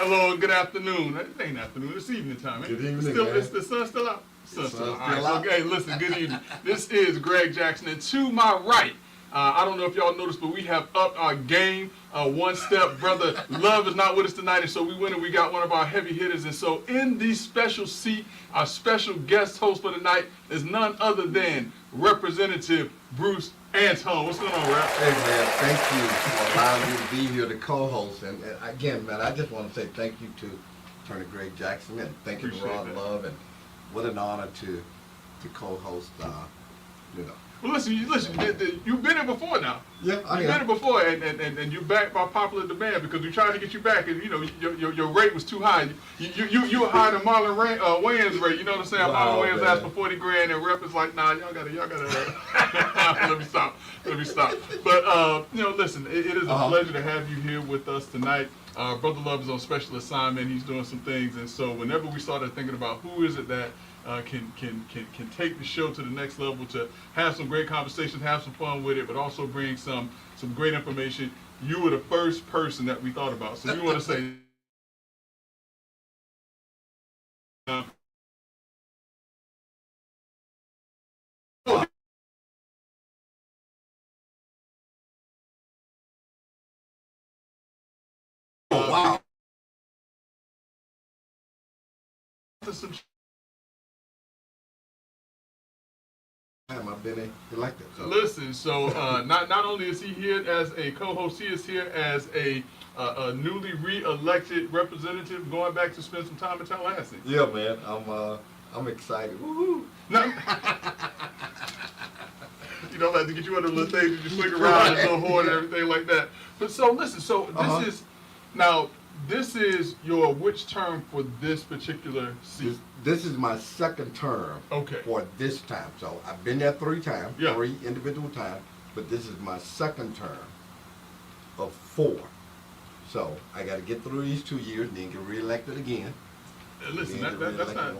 Hello, good afternoon. It ain't afternoon, it's evening time. Good evening, Still, man. is the sun still out? Sun's still out. All right, out. so, hey, listen, good evening. This is Greg Jackson, and to my right, I don't know if y'all noticed, but we have upped our game one step. Brother Love is not with us tonight, and so we went and we got one of our heavy hitters. And so in the special seat, our special guest host for tonight is none other than Representative Bruce Antone. What's going on, Rep? Hey man, thank you for allowing me to be here to co-host. And again, man, I just want to say thank you to Attorney Greg Jackson and thank you to Appreciate Ron that. Love. And what an honor to co-host. Well, listen, you've been here before now. Yeah, You've been here before, and you're back by popular demand because we tried to get you back, and you know your rate was too high. You were higher than Marlon Wayans' rate. You know what I'm saying? Wow, Marlon Wayans man. asked for 40 grand, and Rep is like, nah, y'all gotta. Let me stop. But listen, it is a pleasure to have you here with us tonight. Brother Love is on special assignment. He's doing some things, and so whenever we started thinking about who is it that can take the show to the next level, to have some great conversations, have some fun with it, but also bring some great information, you were the first person that we thought about. So we want to say Oh, wow. some Time I've been elected. So. listen. So not only is he here as a co-host, he is here as a newly re-elected representative, going back to spend some time in Tallahassee. Yeah, man, I'm excited. Woohoo! Now, you know, like to get you on the little thing, you swing around and little horn and everything like that. But so listen, so this is your which term for this particular seat? This is my second term Okay. for this time. So I've been there 3 times, Yeah. 3 individual times, but this is my second term of 4. So I got to get through these 2 years and then get reelected again. Listen, Yeah, that's not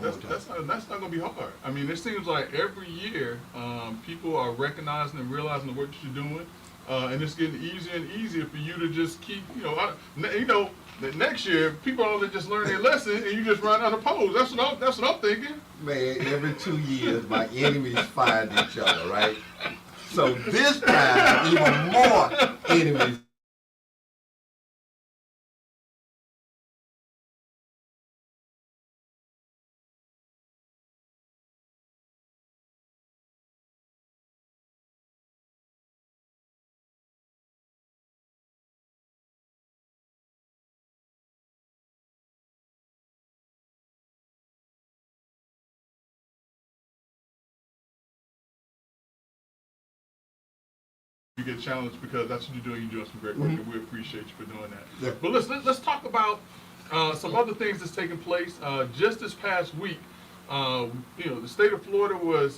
going to be hard. I mean, it seems like every year people are recognizing and realizing the work that you're doing, and it's getting easier and easier for you to just keep, the next year people only just learn their lesson and you just run unopposed. That's what I'm thinking. Man, every 2 years my enemies find each other, right? So this time, even more enemies. You get challenged because that's what you're doing. You're doing some great work, and we appreciate you for doing that. Yeah. But let's talk about some other things that's taking place. Just this past week, the state of Florida was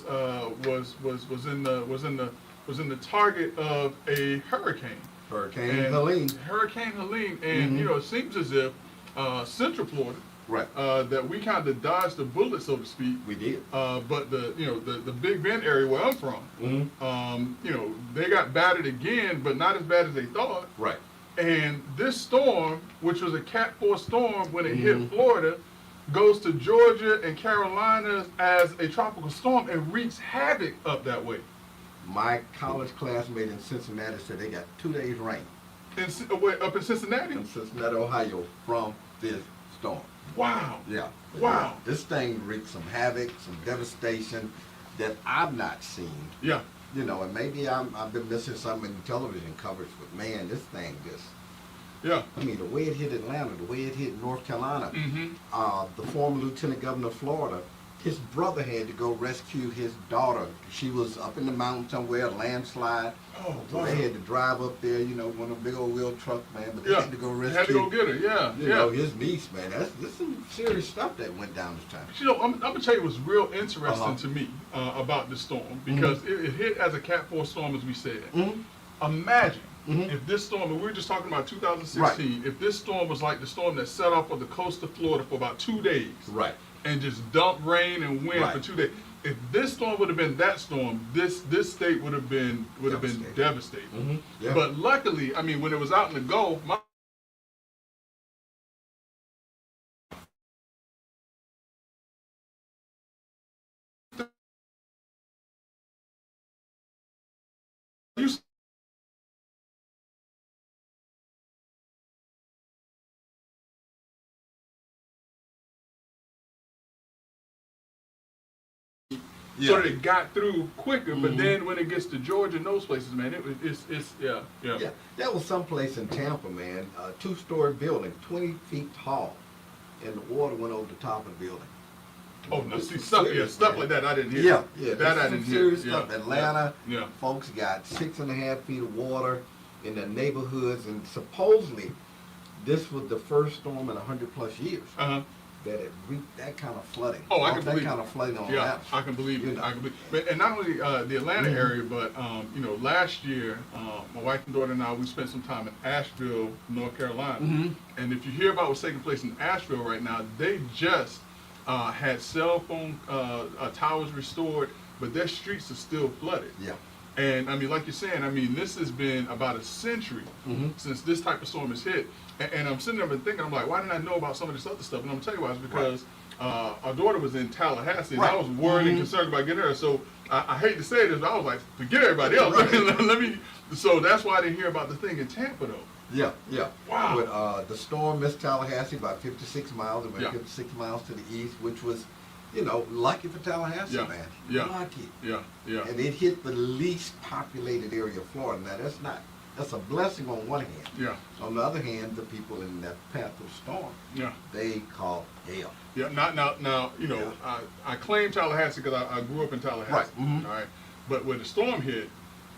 in the target of a hurricane. Hurricane And Helene. Hurricane Helene, and it seems as if Central Florida, Right. that we kind of dodged the bullet, so to speak. We did. But the Big Bend area where I'm from, they got battered again, but not as bad as they thought. Right. And this storm, which was a Cat 4 storm when it hit Florida, goes to Georgia and Carolina as a tropical storm and wreaks havoc up that way. My college classmate in Cincinnati said they got 2 days rain Up in Cincinnati? in Cincinnati, Ohio, from this storm. Wow. Yeah. Wow. This thing wreaked some havoc, some devastation that I've not seen. Yeah. And maybe I've been missing something in television coverage, but man, this thing just, Yeah. I mean, the way it hit Atlanta, the way it hit North Carolina, Mm-hmm. the former Lieutenant Governor of Florida, his brother had to go rescue his daughter. She was up in the mountain somewhere, a landslide. Oh, So wow. they had to drive up there, one of them big old wheel trucks, man, but they Yeah. had to go They rescue. had to go get her. Yeah. Yeah. His niece, man. That's some serious stuff that went down this time. I'm gonna tell you what's real interesting Uh-huh. to me about this storm, because it hit as a Cat 4 storm, as we said. Mhm. Imagine Mhm. if this storm, and we were just talking about 2016, if this storm was like the storm that set off on the coast of Florida for about 2 days, Right. and just dumped rain and wind for Right. 2 days. If this storm would have been that storm, this state would have been devastated. Yeah. But luckily, I mean, when it was out in the Gulf, my so that it got through quicker. But then when it gets to Georgia and those places, man, it's yeah. Yeah, that was someplace in Tampa, man. A two-story building, 20 feet tall, and the water went over the top of the building. Oh, no, see, stuff like that I didn't hear. Yeah, that I didn't hear. Serious stuff. Atlanta, yeah. folks got 6.5 feet of water in their neighborhoods, and supposedly this was the first storm in 100+ years that it reached that kind of flooding. Oh, I can that believe kind of flooding on yeah, that. I can believe You it. know. I can believe. But, and not only the Atlanta area, but last year, my wife and daughter and I, we spent some time in Asheville, North Carolina. And if you hear about what's taking place in Asheville right now, they just had cell phone towers restored, but their streets are still flooded. Yeah. And I mean, like you're saying, I mean, this has been about a century since this type of storm has hit. And I'm sitting there and thinking, I'm like, why didn't I know about some of this other stuff? And I'm gonna tell you why. It's because our daughter was in Tallahassee, and I was worried and concerned about getting her. So I hate to say this, but I was like, forget everybody else. Let me. So that's why I didn't hear about the thing in Tampa, though. Yeah, yeah. Wow. But the storm missed Tallahassee about 56 miles. It went 56 miles to the east, which was, lucky for Tallahassee, man. Yeah. Lucky. Yeah. And it hit the least populated area of Florida. Now, that's a blessing on one hand. Yeah. On the other hand, the people in that path of the storm, they call hell. Yeah. Now, I claim Tallahassee because I grew up in Tallahassee. Right. All right. But when the storm hit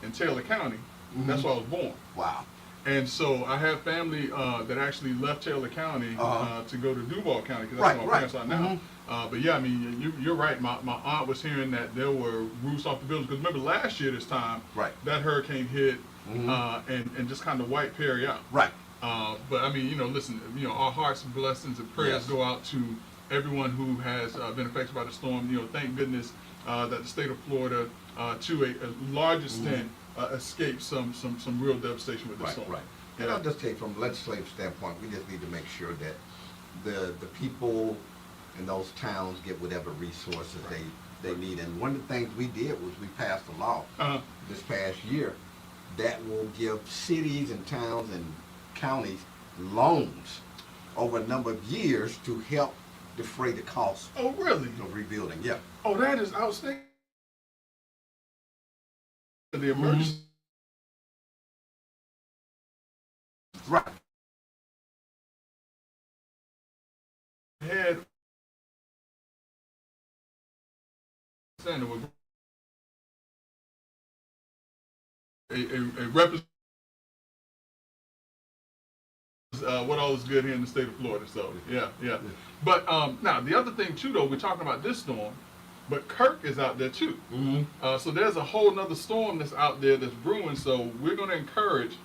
in Taylor County, that's where I was born. Wow. And so I have family that actually left Taylor County to go to Duval County because that's where my parents are now. But yeah, I mean, you're right. My aunt was hearing that there were roofs off the buildings because remember last year this time, that hurricane hit and just kind of wiped Perry out. Right. But I mean, listen, our hearts, blessings, and prayers go out to everyone who has been affected by the storm. Thank goodness that the state of Florida, to a large extent, escaped some real devastation with this storm. Right. And I'll just say from a legislative standpoint, we just need to make sure that the people in those towns get whatever resources they need. And one of the things we did was we passed a law this past year that will give cities and towns and counties loans over a number of years to help defray the cost Oh, really? of rebuilding. Yeah. Oh, that is outstanding. The emergency. Right. Had a representative what all is good here in the state of Florida. So yeah. But now the other thing too, though, we're talking about this storm, but Kirk is out there too. So there's a whole nother storm that's out there that's brewing. So we're going to encourage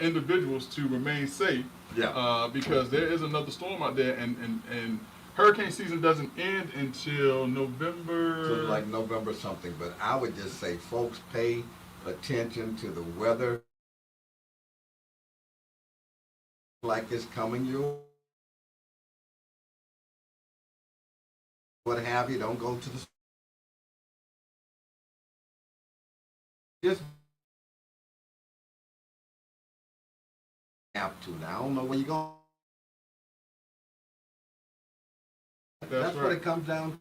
individuals to remain safe. Because there is another storm out there, and hurricane season doesn't end until November. So like November something, but I would just say, folks, pay attention to the weather like it's coming your what have you. Don't go to the just have to. Now I don't know where you're going. That's what it comes down to.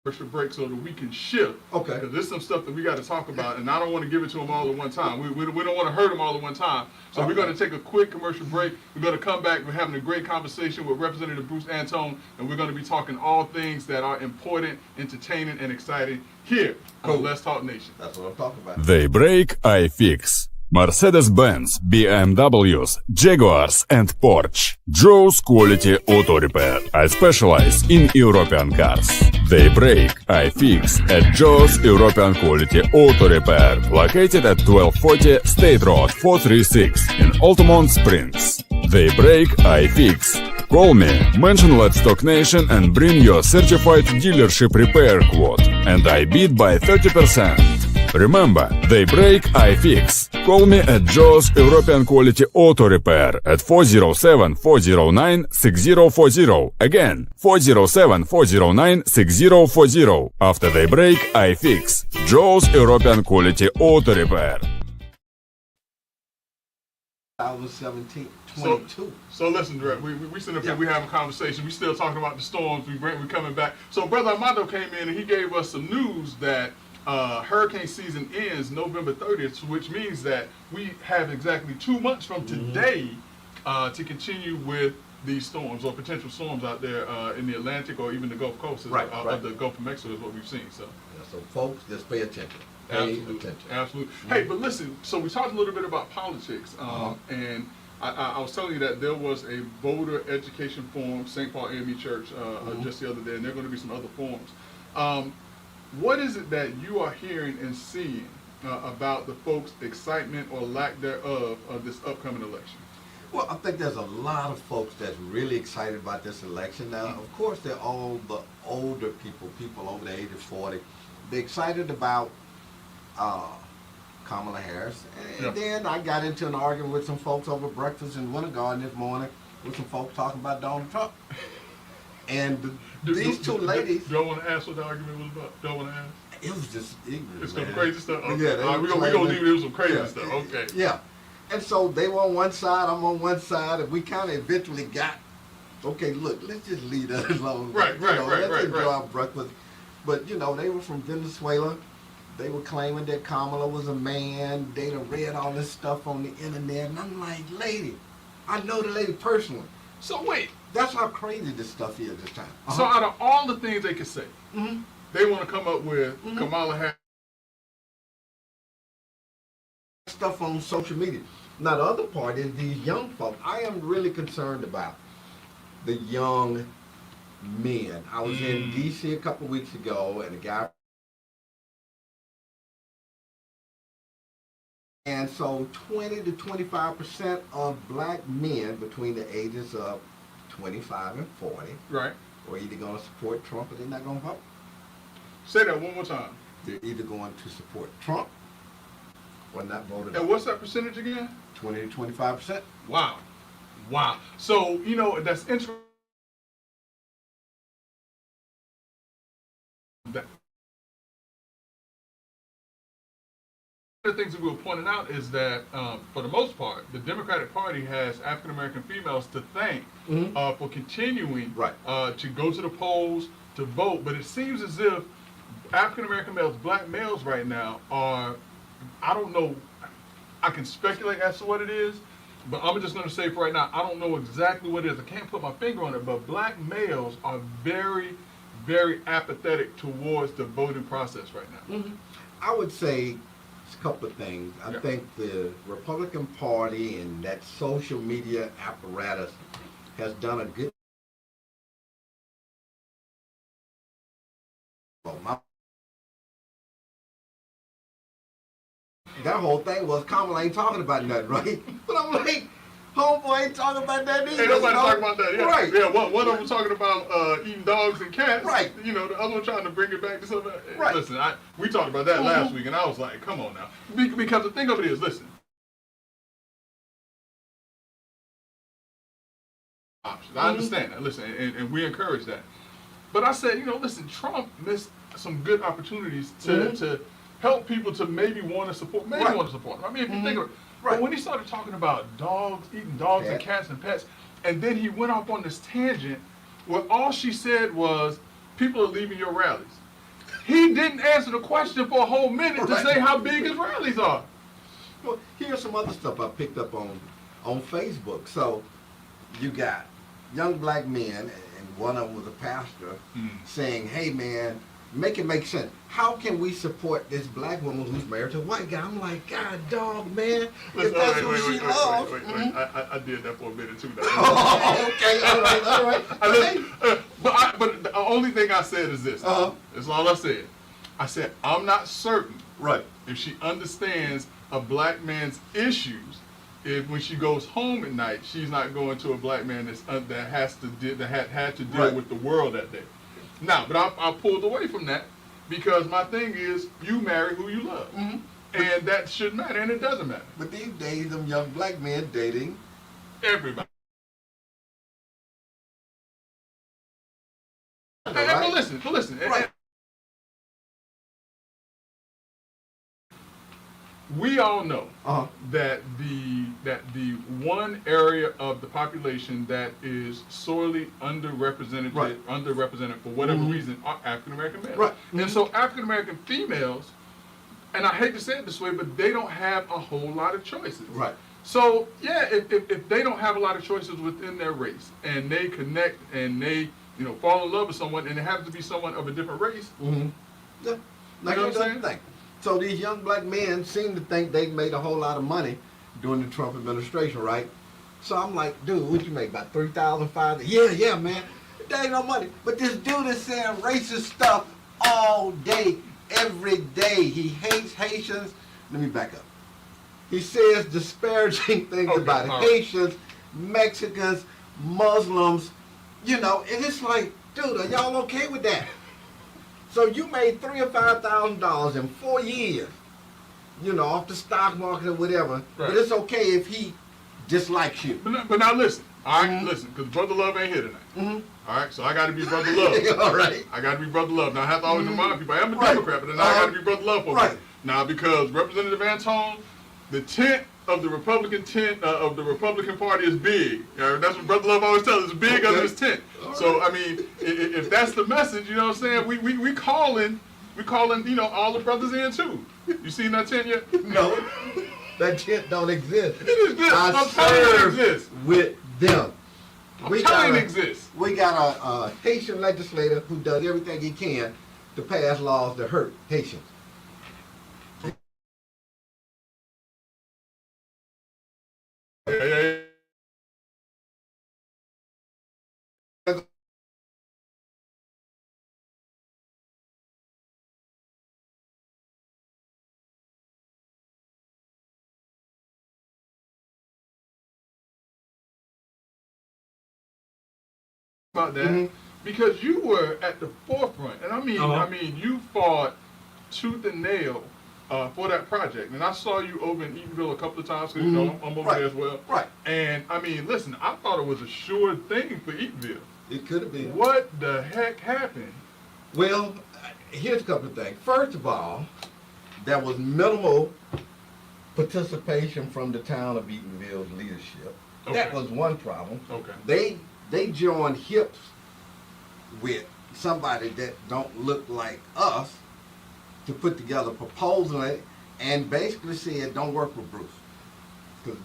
Commercial break so that we can shift. Okay. Because there's some stuff that we got to talk about, and I don't want to give it to them all at one time. We don't want to hurt them all at one time. So we're going to take a quick commercial break. We're going to come back. We're having a great conversation with Representative Bruce Antone, and we're going to be talking all things that are important, entertaining, and exciting here on Let's Talk Nation. That's what I'm talking about. They break, I fix. Mercedes-Benz, BMWs, Jaguars and Porsche. Joe's Quality Auto Repair. I specialize in European cars. They break, I fix at Joe's European Quality Auto Repair. Located at 1240 State Road 436 in Altamont Springs. They break, I fix. Call me, mention Let's Talk Nation and bring your certified dealership repair quote. And I beat by 30%. Remember, they break, I fix. Call me at Joe's European Quality Auto Repair at 407-409-6040. Again, 407-409-6040. After they break, I fix. Joe's European Quality Auto Repair. 2017, 22. So listen, Dre, we sitting up here, we having a conversation. We still talking about the storms. We coming back. So Brother Armando came in and he gave us some news that hurricane season ends November 30th, which means that we have exactly 2 months from today to continue with these storms or potential storms out there in the Atlantic or even the Gulf Coast, Right. Of the Gulf of Mexico is what we've seen. So. Yeah, so folks, just pay attention. Absolutely. Absolutely. Hey, but listen, so we talked a little bit about politics, and I was telling you that there was a voter education forum, St. Paul AME Church, just the other day, and there are going to be some other forums. What is it that you are hearing and seeing about the folks' excitement or lack thereof of this upcoming election? Well, I think there's a lot of folks that's really excited about this election. Now, of course, they're all the older people over the age of 40. They're excited about Kamala Harris. And then I got into an argument with some folks over breakfast in Winter Garden this morning with some folks talking about Donald Trump. And these two ladies... Do I want to ask what the argument was about? Do I want to ask? It was just ignorant. It's some crazy stuff? Okay. Yeah, we're going to leave it with some crazy stuff. Okay. Yeah. And so they were on one side, I'm on one side, and we kind of eventually got, okay, look, let's just leave that alone. Right. Let's enjoy our breakfast. But, you know, they were from Venezuela. They were claiming that Kamala was a man. They done read all this stuff on the internet. And I'm like, lady, I know the lady personally. So wait. That's how crazy this stuff is this time. So out of all the things they could say, Mm-hmm. they want to come up with Kamala Harris. Stuff on social media. Now the other part is these young folks. I am really concerned about the young men. I was in D.C. a couple of weeks ago, and a guy. And so 20 to 25% of black men between the ages of 25 and 40 Right. are either going to support Trump or they're not going to vote. Say that one more time. They're either going to support Trump or not vote at all. And what's that percentage again? 20 to 25%. Wow. So, you know, that's interesting. One of the things that we were pointing out is that, for the most part, the Democratic Party has African American females to thank for continuing to go to the polls, to vote. But it seems as if African American males, black males right now are, I don't know, I can speculate as to what it is, but I'm just going to say for right now, I don't know exactly what it is. I can't put my finger on it, but black males are very, very apathetic towards the voting process right now. I would say a couple of things. I think the Republican Party and that social media apparatus has done a good that whole thing was Kamala ain't talking about nothing, right? But I'm like, homeboy ain't talking about that either. Ain't nobody talking about that. Yeah. Right. Yeah, one of them talking about eating dogs and cats. Right. You know, the other one trying to bring it back to something. Right. Listen, we talked about that last week, and I was like, come on now. Because the thing of it is, listen. I understand that. Listen, and we encourage that. But I said, you know, listen, Trump missed some good opportunities to help people to maybe want to support, I mean, if you think of it. But when he started talking about dogs, eating dogs and cats and pets, and then he went off on this tangent where all she said was, people are leaving your rallies. He didn't answer the question for a whole minute to say how big his rallies are. Well, here's some other stuff I picked up on Facebook. So you got young black men, and one of them was a pastor, saying, hey man, make it make sense. How can we support this black woman who's married to a white guy? I'm like, God dog, man. If that's who she loves. I did that for a minute too. Oh, okay, all right. But the only thing I said is this. That's all I said. I said, I'm not certain if she understands a black man's issues. If when she goes home at night, she's not going to a black man that had to deal with the world that day. Now, but I pulled away from that because my thing is, you marry who you love, and that shouldn't matter, and it doesn't matter. But these days, them young black men dating everybody. But listen. we all know Uh-huh. that the one area of the population that is sorely underrepresented Right. underrepresented for whatever reason are African American males. Right. And so African American females, and I hate to say it this way, but they don't have a whole lot of choices. Right. So yeah, if they don't have a lot of choices within their race, and they connect and they fall in love with someone, and it happens to be someone of a different race, Mm-hmm. Yeah. Like You know you what I'm don't think. So these young black men seem to think they made a whole lot of money during the Trump administration, right? So I'm like, dude, what you make, about 3,000, 5,000? Yeah, man. That ain't no money. But this dude is saying racist stuff all day, every day. He hates Haitians. Let me back up. He says disparaging things Okay, about all right. Haitians, Mexicans, Muslims, and it's like, dude, are y'all okay with that? So you made $3,000 or $5,000 in 4 years, off the stock market or whatever. Right. But it's okay if he dislikes you. but now listen, all right, listen, because Brother Love ain't here tonight. Mm-hmm. All right, so I got to be Brother Love. All right. I got to be Brother Love. Now I have to always remind people I am a Right. Democrat, but now I got to be Brother Love for Right. it. Now because Representative Antone, the tent of the Republican Party is big. That's what Brother Love always tells us. It's big Okay. under his tent. All So I mean, if that's the message, you know what I'm saying? We calling all the brothers in too. You seen that tent yet? No, that tent don't exist. It exists. I I'm telling you it serve exists. with them. I'm telling you it exists. We got a Haitian legislator who does everything he can to pass laws that hurt Haitians. Yeah. About that Mhm. because you were at the forefront, and Uh-huh. I mean, you fought tooth and nail for that project, and I saw you over in Eatonville a couple of times because I'm over Right. there as well. Right. And I mean, listen, I thought it was a sure thing for Eatonville. It could have been. What the heck happened? Well, here's a couple of things. First of all, there was minimal participation from the town of Eatonville's leadership. That Okay. was one problem. Okay. They joined hips with somebody that don't look like us to put together a proposal and basically said, don't work with Bruce. 'Cause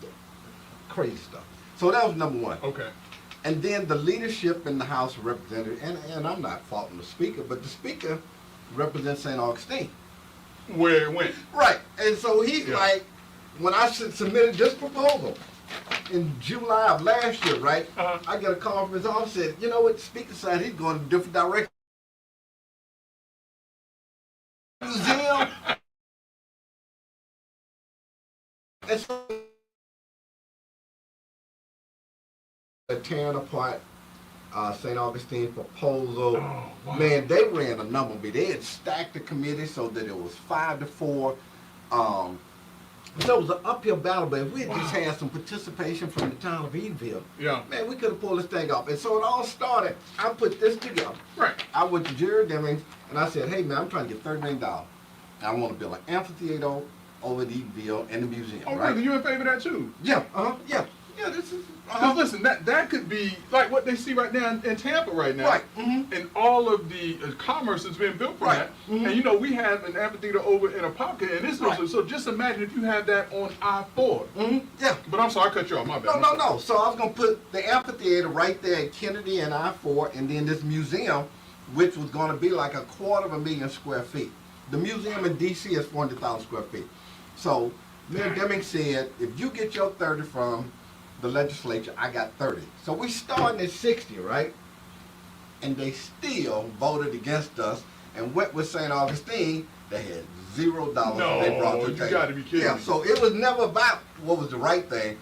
crazy stuff. So that was number one. Okay. And then the leadership in the House of Representatives, and I'm not faulting the speaker, but the speaker represents St. Augustine. Where it went? Right. And so he's Yeah. like, when I submitted this proposal in July of last year, right, Uh-huh. I get a call from his office, said, you know what, the speaker said he's going in a different direction. Museum. And so tearing apart St. Augustine's proposal. Oh, wow. Man, they ran a number. They had stacked the committee so that it was 5-4. So it was an uphill battle, but if we had just had some participation from the town of Edenville, Yeah. man, we could have pulled this thing off. And so it all started, I put this together. Right. I went to Jerry Demings and I said, hey man, I'm trying to get $30 million. I want to build an amphitheater over at Edenville and the museum, Oh, right? really? You in favor of that too? Yeah, yeah. Yeah, this is, Because listen, that could be like what they see right now in Tampa right now. Right. Mhm. And all of the commerce that's been built from Right. that. Mhm. And you know, we have an amphitheater over in Apopka, and this Right. so just imagine if you had that on I-4. Yeah. But I'm sorry, I cut you off. My bad. No. So I was going to put the amphitheater right there at Kennedy and I-4, and then this museum, which was going to be like 250,000 square feet. The museum in D.C. is 400,000 square feet. So Mayor Deming said, if you get your 30 from the legislature, I got 30. So we starting at 60, right? And they still voted against us and went with St. Augustine. They had $0 they brought to the you table. gotta be kidding Yeah, me. so it was never about what was the right thing.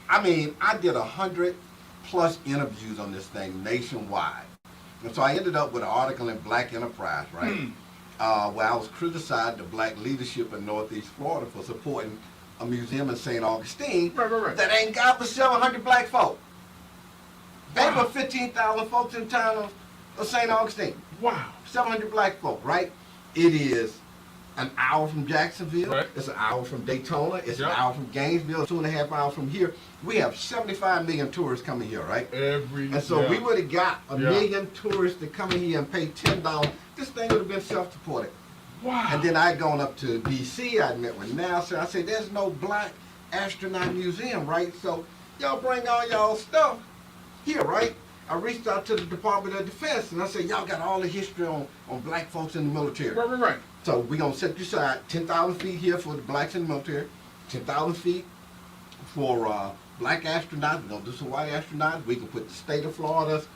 I mean, I did 100+ interviews on this thing nationwide. And so I ended up with an article in Black Enterprise, right? Where I was criticizing the black leadership in Northeast Florida for supporting a museum in St. Augustine Right. that ain't got but 700 black folk. There Wow. were 15,000 folks in town of St. Augustine. Wow. 700 black folk, right? It is an hour from Jacksonville. Right. It's an hour from Daytona. It's an Yep. hour from Gainesville. 2.5 hours from here. We have 75 million tourists coming here, right? And so we would have got a Yeah. million tourists to come in here and pay $10. This thing would have been self-supported. Wow. And then I'd gone up to D.C. I'd met with NASA. I said, there's no black astronaut museum, right? So y'all bring all y'all stuff here, right? I reached out to the Department of Defense and I said, y'all got all the history on black folks in the military. Right. So we're going to set you aside 10,000 feet here for the blacks in the military, 10,000 feet for black astronauts. We're going to do some white astronauts. We can put the state of Florida's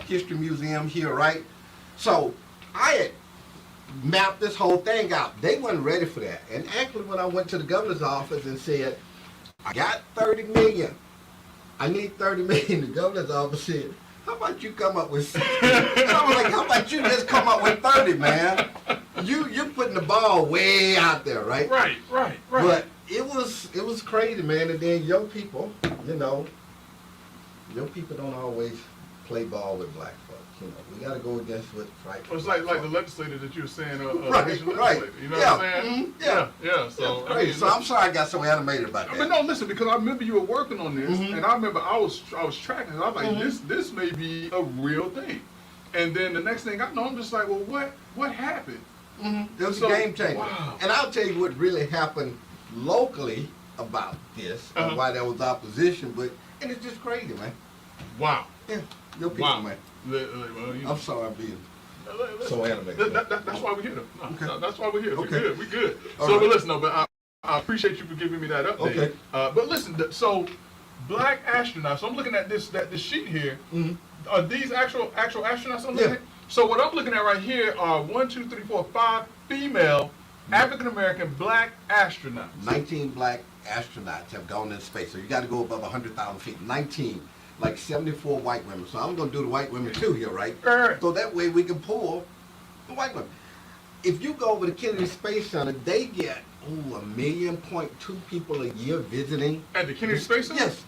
history museum here, right? So I had mapped this whole thing out. They weren't ready for that. And actually when I went to the governor's office and said, I got 30 million. I need 30 million. The governor's office said, how about you come up with 60? I was like, how about you just come up with 30, man? You're putting the ball way out there, right? Right. But it was crazy, man. And then young people, young people don't always play ball with black folks. We got to go against what's right. Well, it's like the legislator that you were saying, Right. You know what I'm saying? Yeah. So, Right. So I'm sorry I got so animated about that. But no, listen, because I remember you were working on this, and I remember I was tracking it. I was like, this may be a real thing. And then the next thing I know, I'm just like, well, what happened? It was So, a game changer. wow. And I'll tell you what really happened locally about this and why there was opposition, and it's just crazy, man. Wow. Yeah, your people, Wow. man. Well, I'm sorry I'm being listen, so animated. that's why we're here. No, that's why we're here. Okay. We good. All So, right. but listen, but I appreciate you for giving me that update. Okay. But listen, so black astronauts. So I'm looking at this sheet here. Are these actual astronauts I'm looking Yeah. at? So what I'm looking at right here are 1, 2, 3, 4, 5 female African American black astronauts. 19 black astronauts have gone into space, so you got to go above 100,000 feet. 19, like 74 white women. So I'm going to do the white women too here, right? Right. So that way we can pull the white women. If you go over to Kennedy Space Center, they get 1.2 million people a year visiting. At the Kennedy Space Center? Yes.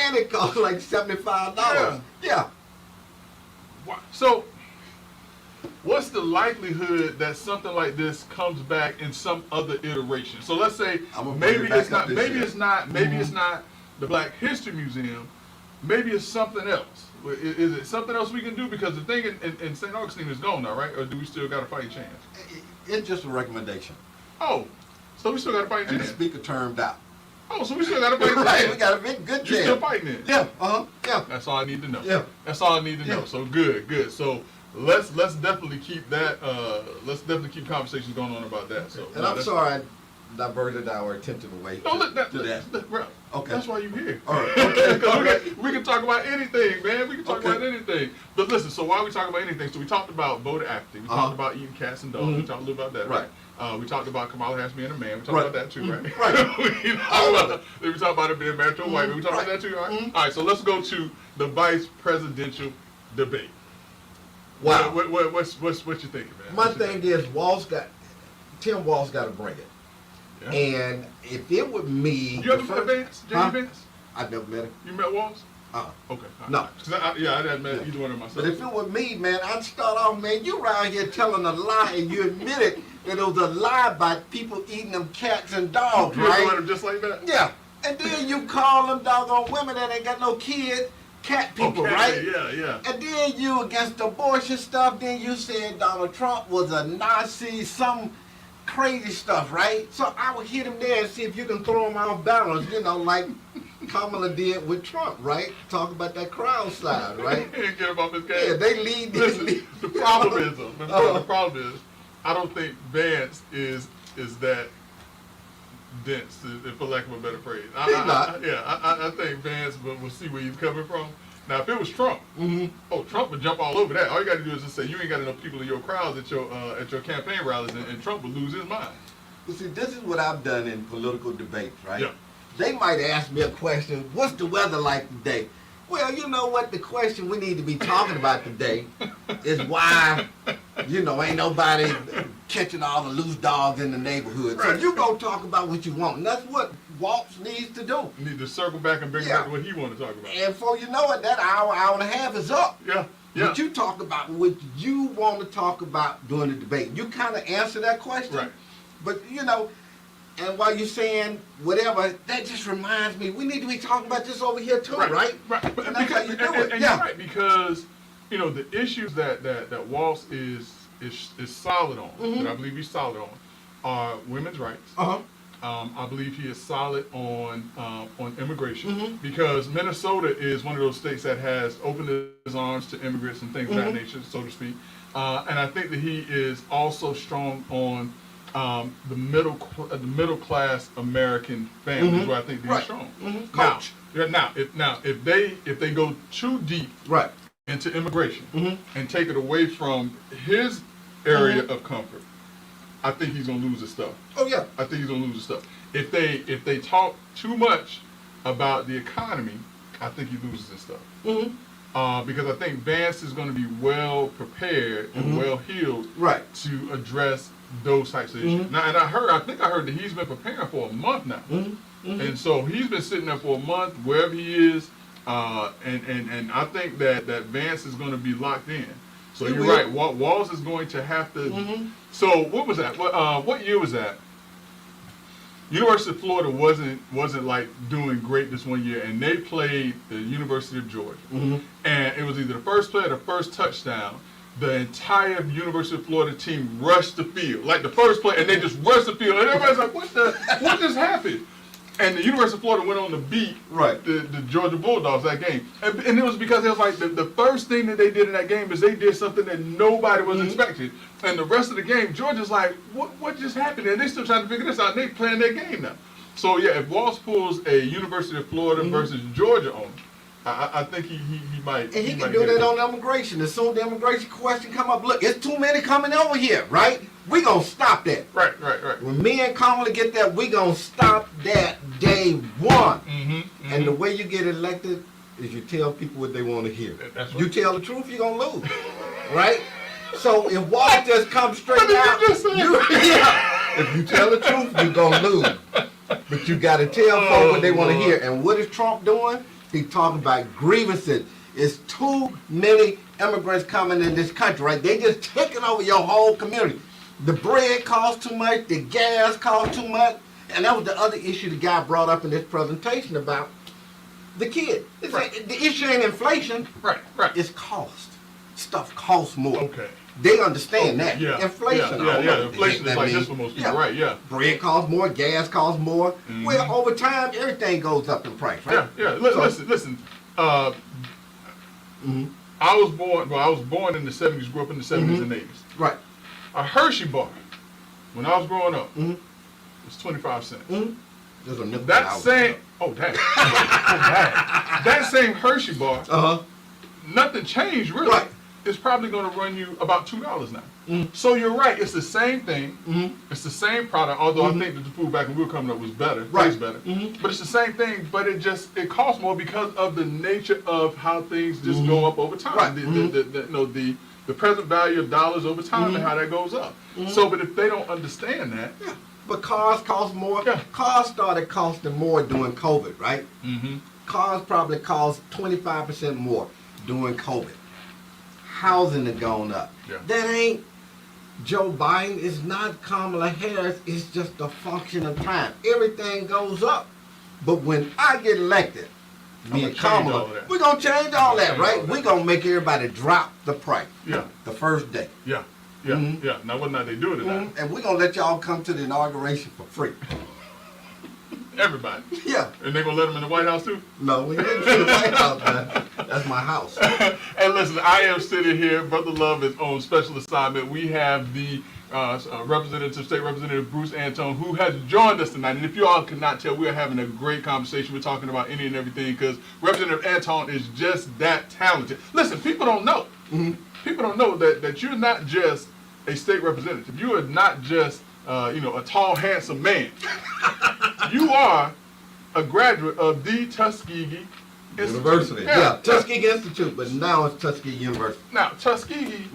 And it costs like $75. Yeah. Wow. So, what's the likelihood that something like this comes back in some other iteration? So let's say I'ma bring maybe it back it's not, up this maybe year. it's not, maybe it's not the Black History Museum. Maybe it's something else. Is it something else we can do? Because the thing in St. Augustine is gone now, right? Or do we still got a fighting chance? It's just a recommendation. Oh, so we still got a fighting And the chance. speaker termed out. Oh, so we still got a fighting Right, we chance. got a big good You're still chance. fighting it. Yeah, yeah. That's all I need to know. Yeah. That's all I need to know. Yeah. So good. So let's definitely keep that. Let's definitely keep conversations going on about that. So. And I'm sorry I diverted our attention away No, look, to that. bro. Okay. That's why you're here. All right. Okay. All right. We can talk about anything, man. We can talk Okay. about anything. But listen, so why we talk about anything? So we talked about voter apathy. We talked about eating cats and dogs. We talked a little about that, right? We talked about Kamala Harris being a man. We talked Right. about that too, right? Right. we talked about it being married to a white man. We talked about that too, all right? All right, so let's go to the vice presidential debate. Wow. What's you thinking, man? My What you thing is, Tim Walz got to bring it. Yeah. And if it were me, You ever met Vance? J.D. Huh? Vance? I've never met him. You met Walls? Uh-uh. Okay. No. Cause I hadn't met either one of myself. But if it were me, man, I'd start off, man, you around here telling a lie and you admitted that it was a lie about people eating them cats and dogs, You ever met right? him just like that? Yeah. And then you call them doggone women that ain't got no kids, cat people, Okay, right? Yeah. And then you against abortion stuff, then you said Donald Trump was a Nazi, some crazy stuff, right? So I would hit him there and see if you can throw him off balance, like Kamala did with Trump, right? Talk about that crowd slide, right? Get him off his game. Yeah, they lead. Listen, the problem is, though, the problem is, I don't think Vance is that dense, for lack of a better phrase. I think Vance will see where he's coming from. Now, if it was Trump, Trump would jump all over that. All you got to do is just say you ain't got enough people in your crowds at your campaign rallies, and Trump would lose his mind. Well, see, this is what I've done in political debates, right? Yeah. They might ask me a question, what's the weather like today? Well, you know what? The question we need to be talking about today is why, ain't nobody catching all the loose dogs in the neighborhood. So Right. you go talk about what you want. And that's what Waltz needs to do. You need to circle back and bring Yeah. back to what he want to talk about. And before you know it, that hour and a half is up. Yeah. Yeah. But you talk about what you want to talk about during the debate. You kind of answer that question. Right. But, you know, and while you're saying whatever, that just reminds me, we need to be talking about this over here too, right? Right. But And that's how you do it. and Yeah. you're right, because, you know, the issues that Walsh is solid on, Mm-hmm. that I believe he's solid on, are women's rights. Uh-huh. I believe he is solid on immigration, Mm-hmm. because Minnesota is one of those states that has opened its arms to immigrants and things of that Mm-hmm. nature, so to speak. And I think that he is also strong on the middle class American families, where I think that he's Right. strong. Mhm. Now, Coach. if they go too deep Right. into immigration Mm-hmm. and take it away from his area of comfort, I think he's gonna lose his stuff. Oh, yeah. I think he's gonna lose his stuff. If they talk too much about the economy, I think he loses his stuff. Mm-hmm. Because I think Vance is going to be well prepared and well healed Right. to address those types of issues. Now, and I think I heard that he's been preparing for a month now, and so he's been sitting there for a month wherever he is, and I think that Vance is going to be locked in. So He you're will. right. Walls is going to have to. So what was that? What year was that? University of Florida wasn't like doing great this one year, and they played the University of Georgia, and it was either the first play or the first touchdown. The entire University of Florida team rushed the field, like the first play, and they just rushed the field, and everybody's like, what just happened? And the University of Florida went on to beat Right. the Georgia Bulldogs that game. And it was because it was like the first thing that they did in that game is they did something that nobody was expecting. And the rest of the game, Georgia's like, what just happened? And they still trying to figure this out. And they playing their game now. So yeah, if Walsh pulls a University of Florida versus Georgia on him, I think he might. And he can might do get that it. on immigration. As soon as the immigration question come up, look, it's too many coming over here, right? We gonna stop that. Right. When me and Kamala get that, we gonna stop that day one. And the way you get elected is you tell people what they want to hear. That's right. You tell the truth, you're gonna lose, right? So if Walsh just comes straight What did you out, just say? if you tell the truth, you're gonna lose. But you gotta tell folks what they want to Lord. hear. And what is Trump doing? He's talking about grievances. It's too many immigrants coming in this country, right? They just taking over your whole community. The bread costs too much, the gas costs too much, and that was the other issue the guy brought up in this presentation about the kid. It's Right. like, the issue ain't inflation, Right. it's cost. Stuff costs more. Okay. They understand that. Yeah. Inflation. Yeah. Inflation is like this for most people, right? Yeah. Bread costs more, gas costs more. Well, over time, everything goes up in price, right? Yeah. So- Listen. I was born in the 70s, grew up in the 70s and 80s. Right. A Hershey bar, when I was growing up, was 25 cents. There's a nickel That out. same, that same Hershey bar, Uh-huh. nothing changed really. Right. It's probably going to run you about $2 now. So you're right. It's the same thing. It's the same product. Although I think that the food back when we were coming up was better, Right. tastes better. But it's the same thing. But it costs more because of the nature of how things just go up over time. Right. The present value of dollars over time and how that goes up. So, but if they don't understand that, Yeah. But cars cost more. Yeah. Cars started costing more during COVID, right? Mm-hmm. Cars probably cost 25% more during COVID. Housing has gone up. Yeah. That ain't Joe Biden. It's not Kamala Harris. It's just a function of time. Everything goes up. But when I get elected, me I'ma and change all Kamala, of that. we're going to change all that, change right? all that. We're going to make everybody drop the price yeah, the first day. yeah. Now whether or not they do it or not, And we're going to let y'all come to the inauguration for free. everybody. Yeah. And they're going to let them in the White House too? No, we didn't do the White House, man. That's my house. And listen, I am sitting here. Brother Love is on special assignment. We have the State Representative Bruce Antone, who has joined us tonight. And if you all cannot tell, we are having a great conversation. We're talking about any and everything because Representative Antone is just that talented. Listen, people don't know. People don't know that you're not just a state representative. You are not just a tall, handsome man. You are a graduate of the Tuskegee University. Yeah. Yeah, Tuskegee Institute, but now it's Tuskegee University. Now, Tuskegee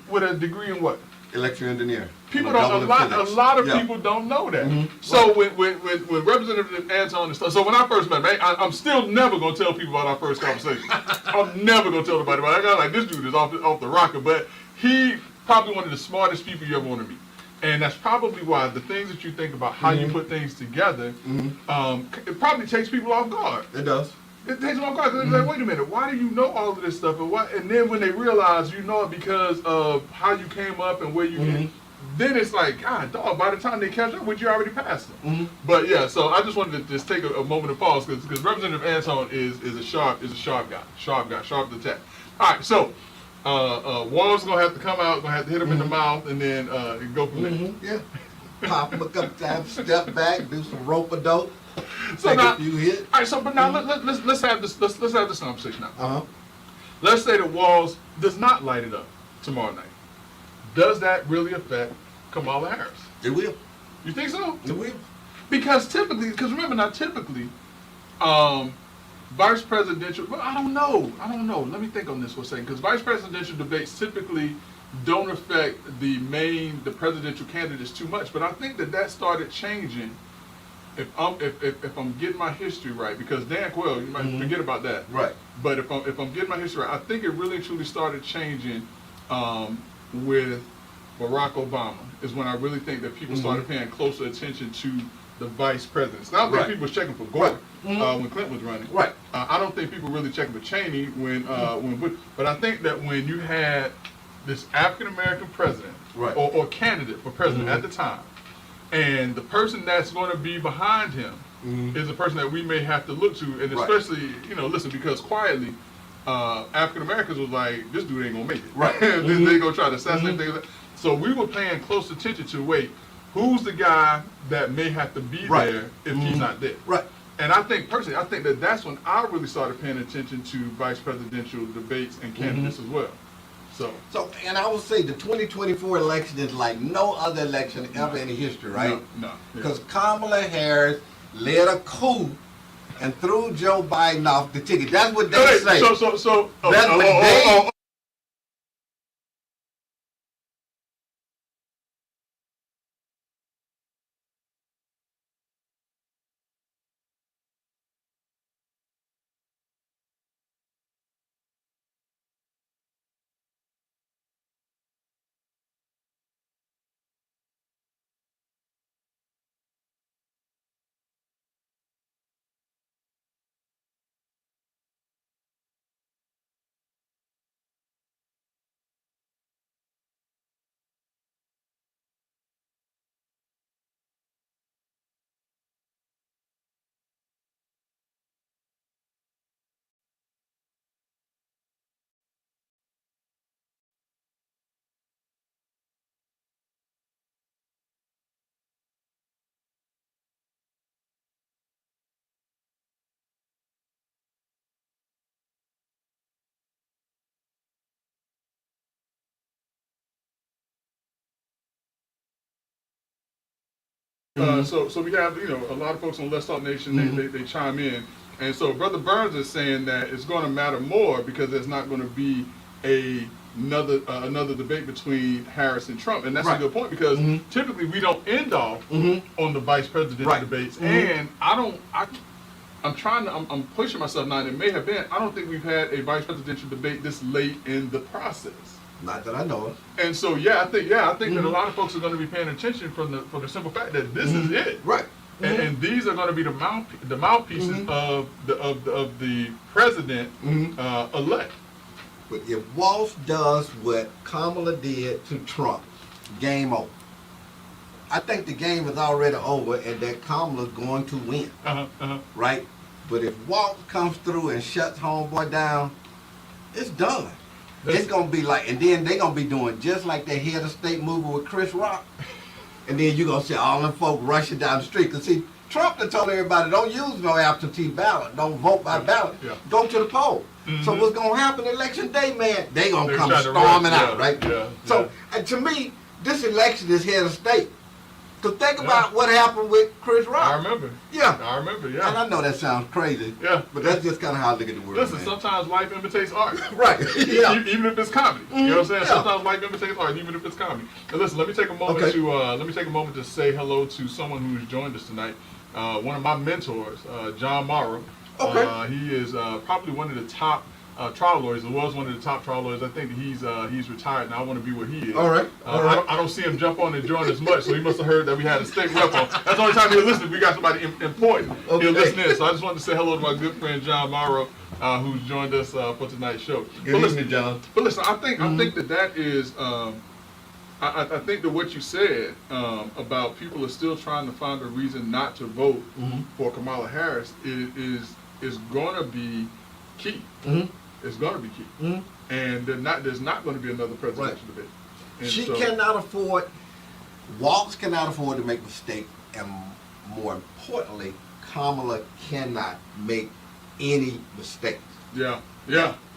with a degree in what? Election engineer. People I'm don't. governor A Felix. lot of Yeah. people don't know that. So when Representative Anton and stuff. So when I first met him, I'm still never gonna tell people about our first conversation. I'm never gonna tell nobody about it. I got like this dude is off the rocker, but he probably one of the smartest people you ever want to meet. And that's probably why the things that you think about how you put things together, it probably takes people off guard. It does. It takes them off guard because they're like, wait a minute, why do you know all of this stuff? And then when they realize you know it because of how you came up and where you then it's like, God, dog, by the time they catch up with you, already passed them. But yeah, so I just wanted to just take a moment of pause because Representative Anton is a sharp guy, sharp to attack. All right, so Wall's gonna have to come out, gonna have to hit him in the mouth, and then go from there. Yeah. Pop him a couple times, step back, do some rope-a-dope, So take now, a few hits. all right, so but now let's have this conversation now. Uh-huh. Let's say that Walls does not light it up tomorrow night. Does that really affect Kamala Harris? It will. You think so? It will. Because remember now, typically, vice presidential, well, I don't know. Let me think on this for a second. Because vice presidential debates typically don't affect the presidential candidates too much. But I think that started changing. If I'm getting my history right, because Dan Quayle, you might forget about that. Right. But if I'm getting my history right, I think it really and truly started changing with Barack Obama. Is when I really think that people started paying closer attention to the vice presidents. I don't think people was checking for Gore when Clinton was running. Right. I don't think people really checking for Cheney when Bush. But I think that when you had this African American president or candidate for president at the time, and the person that's going to be behind him is a person that we may have to look to, and especially listen, because quietly African Americans was like, this dude ain't gonna make it. Right. They gonna try to assassinate things. So we were paying close attention to who's the guy that may have to be there if he's not there. Right. And I think personally, that's when I really started paying attention to vice presidential debates and candidates as well. So, and I will say the 2024 election is like no other election ever in history, right? No. Because Kamala Harris led a coup and threw Joe Biden off the ticket. That's what they say. So. That's what they. So we have a lot of folks on Let's Talk Nation. They chime in, and so Brother Burns is saying that it's going to matter more because there's not going to be another debate between Harris and Trump, and that's a good point because typically we don't end off on the vice presidential debates, and I'm pushing myself now, and it may have been. I don't think we've had a vice presidential debate this late in the process. Not that I know of. And so I think that a lot of folks are going to be paying attention for the simple fact that this is it. Right. And these are going to be the mouthpieces of the president elect. But if Walsh does what Kamala did to Trump, game over. I think the game is already over and that Kamala's going to win. Right? But if Walsh comes through and shuts homeboy down, it's done. It's going to be like, and then they're going to be doing just like that head of state movie with Chris Rock. And then you're going to see all them folk rushing down the street. Because see, Trump done told everybody, don't use no absentee ballot. Don't vote by ballot. Go to the poll. So what's going to happen election day, man? They going to come storming out, right? So, and to me, this election is head of state. Because think about what happened with Chris Rock. I remember. Yeah. I remember, And yeah. I know that sounds crazy. Yeah. But that's just kind of how I look at the world. Listen, man. sometimes life imitates art. Right. Yeah. Even if it's comedy. You know what I'm saying? Yeah. Sometimes life imitates art, even if it's comedy. And listen, let me take a moment Okay. to say hello to someone who's joined us tonight. One of my mentors, John Morrow. Okay. He is probably one of the top trial lawyers. He was one of the top trial lawyers. I think he's retired now. I want to be where he is. All right. All right. I don't see him jump on and join as much, so he must have heard that we had a state rep on. That's the only time he'll listen. We got somebody important. Okay. He'll listen in. So I just wanted to say hello to my good friend John Morrow, who's joined us for tonight's show. Good evening, John. But listen, I think that is. I think that what you said about people are still trying to find a reason not to vote for Kamala Harris is going to be key. It's going to be key. And there's not going to be another presidential debate. And She so- cannot afford, Walz cannot afford to make mistakes, and more importantly, Kamala cannot make any mistakes. Yeah.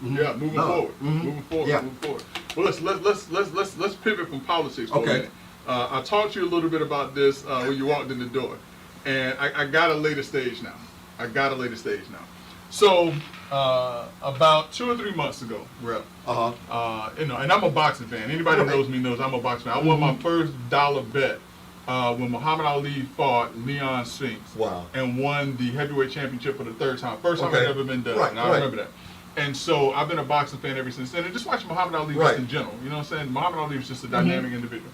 Moving No. forward. Mhm. Moving forward. Yeah. Moving forward. Well, let's pivot from politics for a Okay. minute. I talked to you a little bit about this when you walked in the door, and I got a later stage now. So about 2 or 3 months ago, Rep, and I'm a boxing fan. Anybody that Right. knows me knows I'm a boxing fan. I won my first dollar bet when Muhammad Ali fought Leon Spinks Wow. and won the heavyweight championship for the third time. First time Okay. it's ever been done. Right, And I right. remember that. And so I've been a boxing fan ever since then. And just watching Muhammad Ali Right. just in general. You know what I'm saying? Muhammad Ali was just a dynamic individual.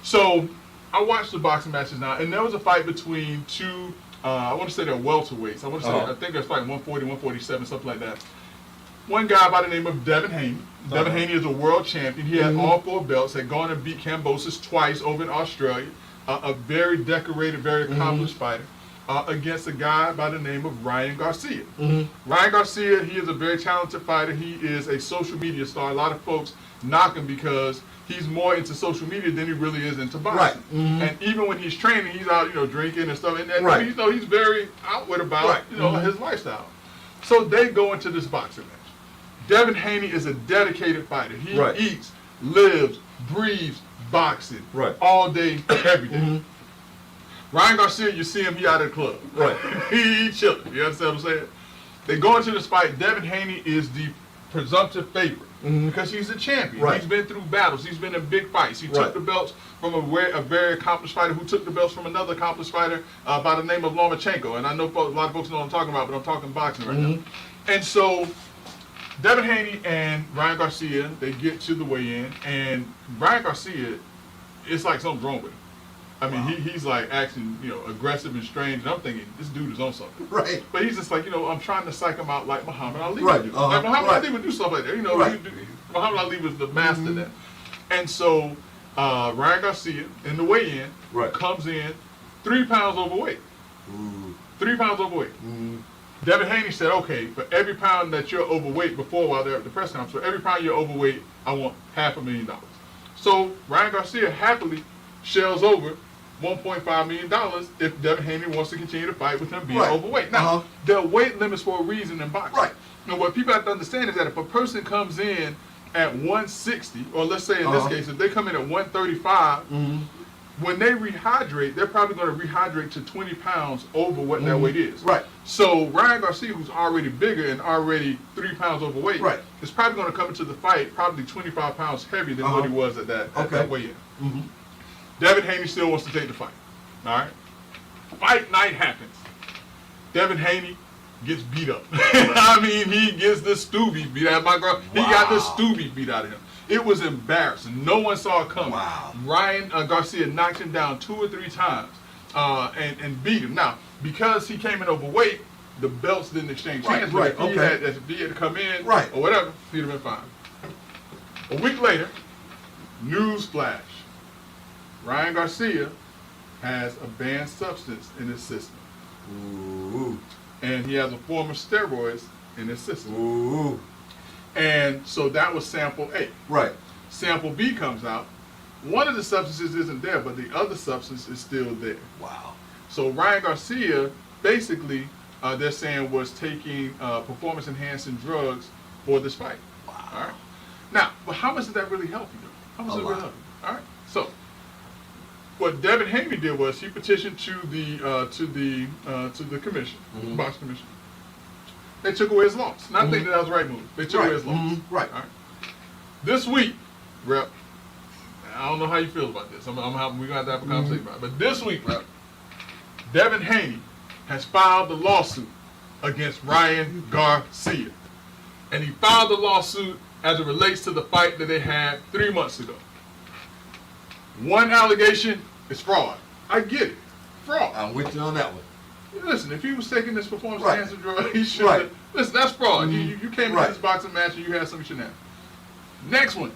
So I watched the boxing matches now, and there was a fight between two, I want to say they're welterweights. I think they're fighting 140, 147, something like that. One guy by the name of Devin Haney. Devin Haney is a world champion. He had all 4 belts, had gone and beat Kambosos twice over in Australia. A very decorated, very accomplished fighter. Against a guy by the name of Ryan Garcia. Ryan Garcia, he is a very talented fighter. He is a social media star. A lot of folks knock him because he's more into social media than he really is into boxing. Right. And even when he's training, he's out, drinking and stuff. And Right. he's very outward about, Right. his lifestyle. So they go into this boxing match. Devin Haney is a dedicated fighter. He Right. eats, lives, breathes boxing Right. all day, every day. Ryan Garcia, you see him, he out of the club. Right. He chilling. You understand what I'm saying? They go into this fight. Devin Haney is the presumptive favorite because he's a champion. Right. He's been through battles. He's been in big fights. He took Right. the belts from a very accomplished fighter who took the belts from another accomplished fighter by the name of Lomachenko. And I know a lot of folks know what I'm talking about, but I'm talking boxing right now. And so Devin Haney and Ryan Garcia, they get to the weigh-in, and Ryan Garcia, it's like something's wrong with him. I mean, he's like acting, aggressive and strange, and I'm thinking, this dude is on something. Right. But he's just like, I'm trying to psych him out like Muhammad Ali Right, would do. uh-huh, Like Muhammad right. Ali would do stuff like that. Right. Muhammad Ali was the master of that. And so Ryan Garcia, in the weigh-in, Right. comes in 3 pounds overweight. Ooh. 3 pounds overweight. Devin Haney said, okay, for every pound that you're overweight while they're at the press conference, for every pound you're overweight, I want $500,000. So Ryan Garcia happily shells over $1.5 million if Devin Haney wants to continue to fight with him being Right. overweight. Now, there are weight limits for a reason in boxing. Right. Now, what people have to understand is that if a person comes in at 160, or let's say in this case, if they come in at 135, when they rehydrate, they're probably going to rehydrate to 20 pounds over what that weight is. Right. So Ryan Garcia, who's already bigger and already 3 pounds overweight, Right. is probably going to come into the fight probably 25 pounds heavier than what he was at that weigh-in. Devin Haney still wants to take the fight. All right. Fight night happens. Devin Haney gets beat up. I mean, he gets the Stubby beat out of my girl. He got the Stubby beat out of him. It was embarrassing. No one saw it coming. Wow. Ryan Garcia knocked him down 2 or 3 times and beat him. Now, because he came in overweight, the belts didn't exchange Right, hands. right, But if okay. if he had to come in Right. or whatever, he'd have been fine. A week later, news flash. Ryan Garcia has a banned substance in his system. Ooh. And he has a form of steroids in his system. Ooh. And so that was sample A. Right. Sample B comes out. One of the substances isn't there, but the other substance is still there. Wow. So Ryan Garcia, basically, they're saying was taking performance-enhancing drugs for this fight. Wow. All right. Now, but how much does that really help you? How much A does it really lot. help you? All right. So, what Devin Haney did was he petitioned to the commission, box commission. They took away his loss. And I think that was the right move. They took away his loss. Right. All right. This week, Rep, I don't know how you feel about this. We're gonna have to have a conversation about it. But this week, Rep, Devin Haney has filed the lawsuit against Ryan Garcia. And he filed the lawsuit as it relates to the fight that they had 3 months ago. One allegation is fraud. I get it. Fraud. I'm with you on that one. Listen, if he was taking this performance Right. enhancing drug, he should Right. have. Listen, that's fraud. You came Right. into this boxing match and you had some shenanigans. Next one.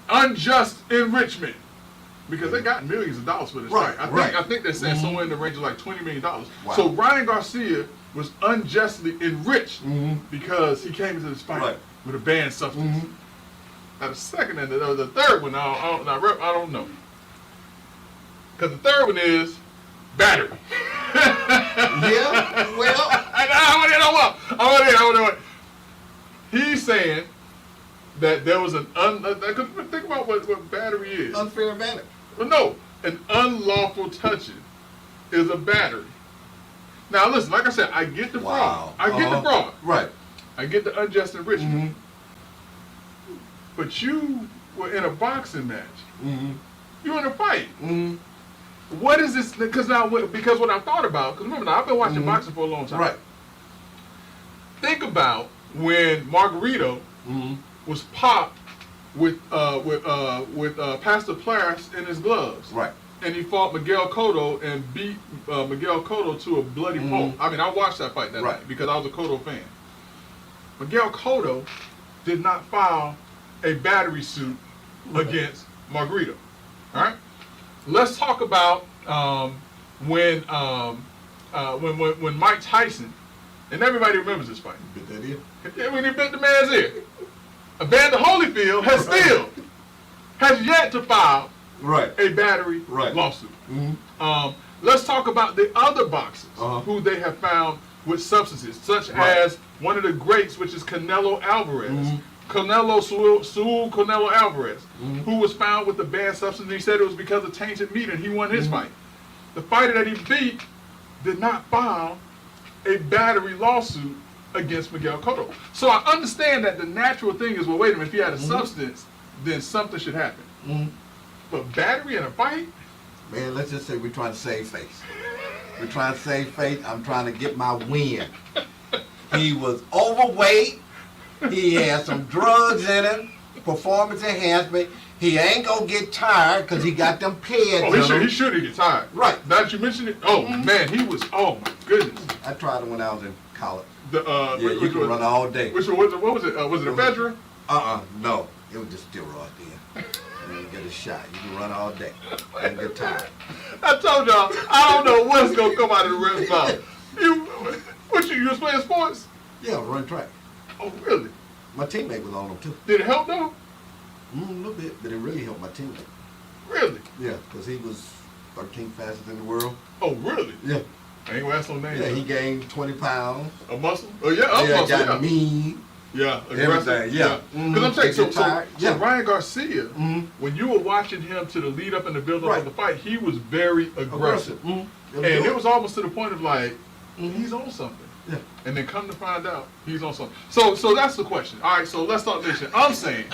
Unjust enrichment. Because they got millions of dollars for this Right, fight. right. I think they're saying somewhere in the range of like $20 million. Wow. So Ryan Garcia was unjustly enriched because he came into this fight Right. with a banned substance. Now the second and the third one, I don't know. Because the third one is battery. Yeah, well. I want to He's saying that there was think about what battery is. Unfair advantage. Well, no, an unlawful touching is a battery. Now listen, like I said, I get the fraud. I get the fraud. Right. I get the unjust enrichment. But you were in a boxing match. You were in a fight. What is this? Because what I thought about, because remember now, I've been watching boxing for a long time. Right. Think about when Margarito was popped with Pastor Plas in his gloves. Right. And he fought Miguel Cotto and beat Miguel Cotto to a bloody pulp. I mean, I watched that fight that night because I was a Cotto fan. Miguel Cotto did not file a battery suit against Margarito. All right. Let's talk about when Mike Tyson, and everybody remembers this fight. Bit that in. Yeah, when he bit the man's ear. Evander Holyfield has yet to file a battery lawsuit. Let's talk about the other boxers who they have found with substances, such as one of the greats, which is Canelo Alvarez. Canelo Alvarez, who was found with the banned substance. He said it was because of tainted meat, and he won his fight. The fighter that he beat did not file a battery lawsuit against Miguel Cotto. So I understand that the natural thing is, well, wait a minute, if he had a substance, then something should happen. But battery in a fight? Man, let's just say we're trying to save face. We're trying to save face. I'm trying to get my win. He was overweight. He had some drugs in him, performance enhancement. He ain't gonna get tired because he got them pads. Oh, he should get tired. Right. Now that you mentioned it, oh man, he was, oh my goodness. I tried it when I was in college. Yeah, you can run all day. What was it? Was it a Ephedra? No. It was just steroid then. And you get a shot. You can run all day. And get tired. I told y'all, I don't know what's gonna come out of the ref's mouth. You was playing sports? Yeah, run track. Oh, really? My teammate was on them too. Did it help though? A little bit, but it really helped my teammate. Really? Yeah, because he was 13th fastest in the world. Oh, really? Yeah. I ain't gonna ask no names. Yeah, he gained 20 pounds. A muscle? Oh, yeah, a Yeah, muscle, got yeah. mean. Yeah, aggressive. Everything, yeah. Because I'm saying, so Yeah. Ryan Garcia, when you were watching him to the lead up and the build up of the fight, he was very aggressive. And it was almost to the point of like, he's on something. Yeah. And then come to find out, he's on something. So that's the question. All right, so let's talk this shit. I'm saying,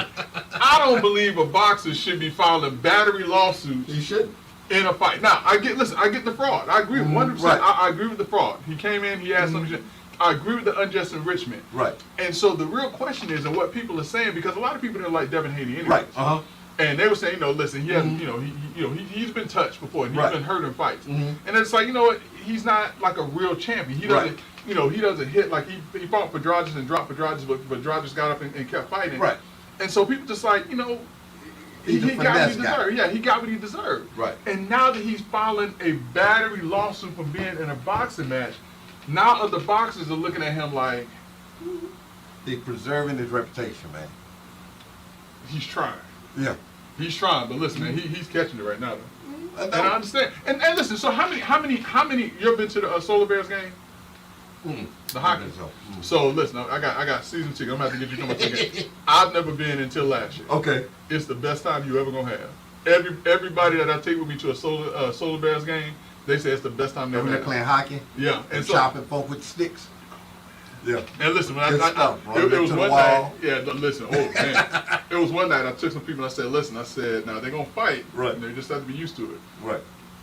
I don't believe a boxer should be filing battery lawsuits He shouldn't. in a fight. Now, I get the fraud. I agree 100%. Right. I agree with the fraud. He came in, he had something. I agree with the unjust enrichment. Right. And so the real question is, and what people are saying, because a lot of people didn't like Devin Haney anyway. Right. And they were saying, listen, he hasn't, he's been touched before, and he's been hurt in fights. And it's like, you know what? He's not like a real champion. He doesn't, he doesn't hit like he fought Pedrajas and dropped Pedrajas, but Pedrajas got up and kept fighting. Right. And so people just like, he got what he deserved. Yeah, he got what he deserved. Right. And now that he's filing a battery lawsuit for being in a boxing match, now other boxers are looking at him like He's preserving his reputation, man. he's trying. Yeah. He's trying, but listen, man, he's catching it right now, though. I And I understand. And listen, so how many? You ever been to the Solar Bears game? The hockey. So listen, I got season ticket. I'm gonna have to get you to come up to the game. I've never been until last year. Okay. It's the best time you ever gonna have. Everybody that I take with me to a Solar Bears game, they say it's the best time they've When they're had. playing hockey Yeah, and so, chopping folk with sticks. Yeah. and listen, when Good stuff, bro. it was To the one wall. night. Yeah, no, listen. Oh man, it was one night. I took some people. and I said, listen. I said, now they're gonna fight. Right. And they just have to be used to it. Right.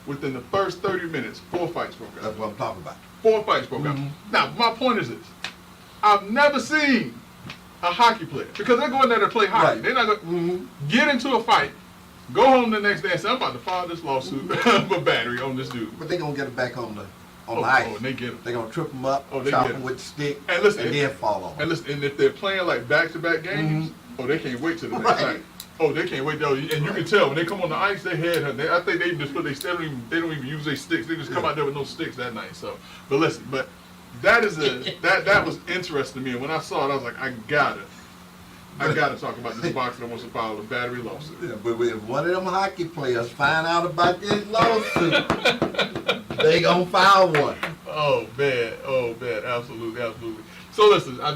Within the first 30 minutes, 4 fights broke out. That's what I'm talking about. 4 fights broke out. Now, my point is this: I've never seen a hockey player because they're going there to play hockey. Right. They're not going to get into a fight, go home the next day and say, "I'm about to file this lawsuit for battery on this dude." But they're going to get it back on the Oh, ice. oh, and they get him. They're going to trip them up, Oh, they chop get them 'em. with the stick, And listen, then fall on 'em. And listen, and if they're playing like back-to-back games, oh, they can't wait till the next Right. night. Oh, they can't wait. And you can tell when they come on the ice, they head. I think they just put they don't even use their sticks. They just come out there with no sticks that night. So, but listen, but that is that was interesting to me. And when I saw it, I was like, I gotta talk about this boxer that wants to file a battery lawsuit. Yeah, but if one of them hockey players find out about this lawsuit, they going to file one. Oh man, absolutely. So listen, I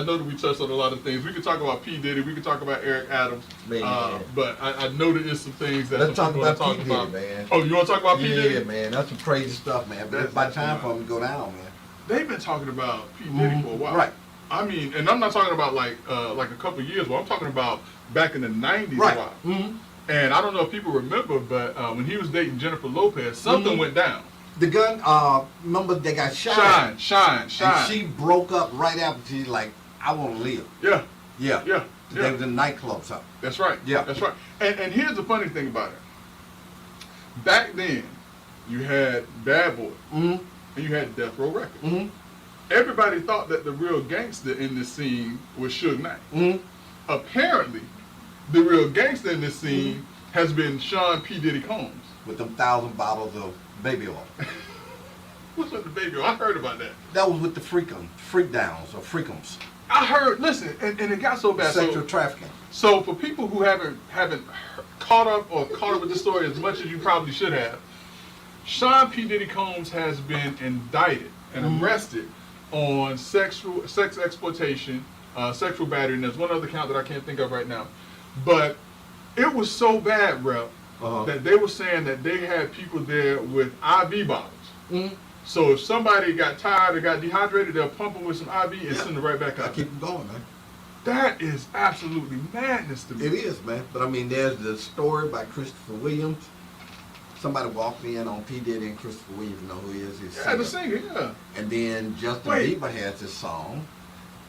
know that we touched on a lot of things. We could talk about P. Diddy, we could talk about Eric Adams, Man. but I know there is some things that Let's some talk people about are P. talking Diddy, about. man. Oh, you want to talk about P. Yeah, Diddy? man, that's some crazy stuff, man. But That's- it's by that's time wild. for him to go down, man. They've been talking about P. Diddy for a while. Right. I mean, and I'm not talking about like a couple of years ago. I'm talking about back in the 90s Right. a while. Mm-hmm. And I don't know if people remember, but when he was dating Jennifer Lopez, something went down. The gun, remember they got shot. Shine. And she broke up right after. She's like, I want to live. Yeah. Yeah. They was in a nightclub or something. That's right. Yeah. That's right. And here's the funny thing about it. Back then, you had Bad Boy Mm-hmm. and you had Death Row Records. Mm-hmm. Everybody thought that the real gangster in this scene was Suge Knight. Mm-hmm. Apparently, the real gangster in this scene has been Sean P. Diddy Combs. With them 1,000 bottles of baby oil. What's with the baby? I heard about that. That was with the freak downs or freakums. I heard. Listen, and it got so bad. Sexual trafficking. So for people who haven't caught up with this story as much as you probably should have, Sean P. Diddy Combs has been indicted and arrested on sex exploitation, sexual battery, and there's one other count that I can't think of right now. But it was so bad, Rep, that they were saying that they had people there with IV bottles. Mm-hmm. So if somebody got tired or got dehydrated, they'll pump them with some IV and send it right back I out. keep them going, man. That is absolutely madness to me. It is, man. But I mean, there's the story by Christopher Williams. Somebody walked in on P. Diddy and Christopher Williams, you know who he is? He's Yeah, the singer, yeah. And then Justin Wait. Bieber has this song.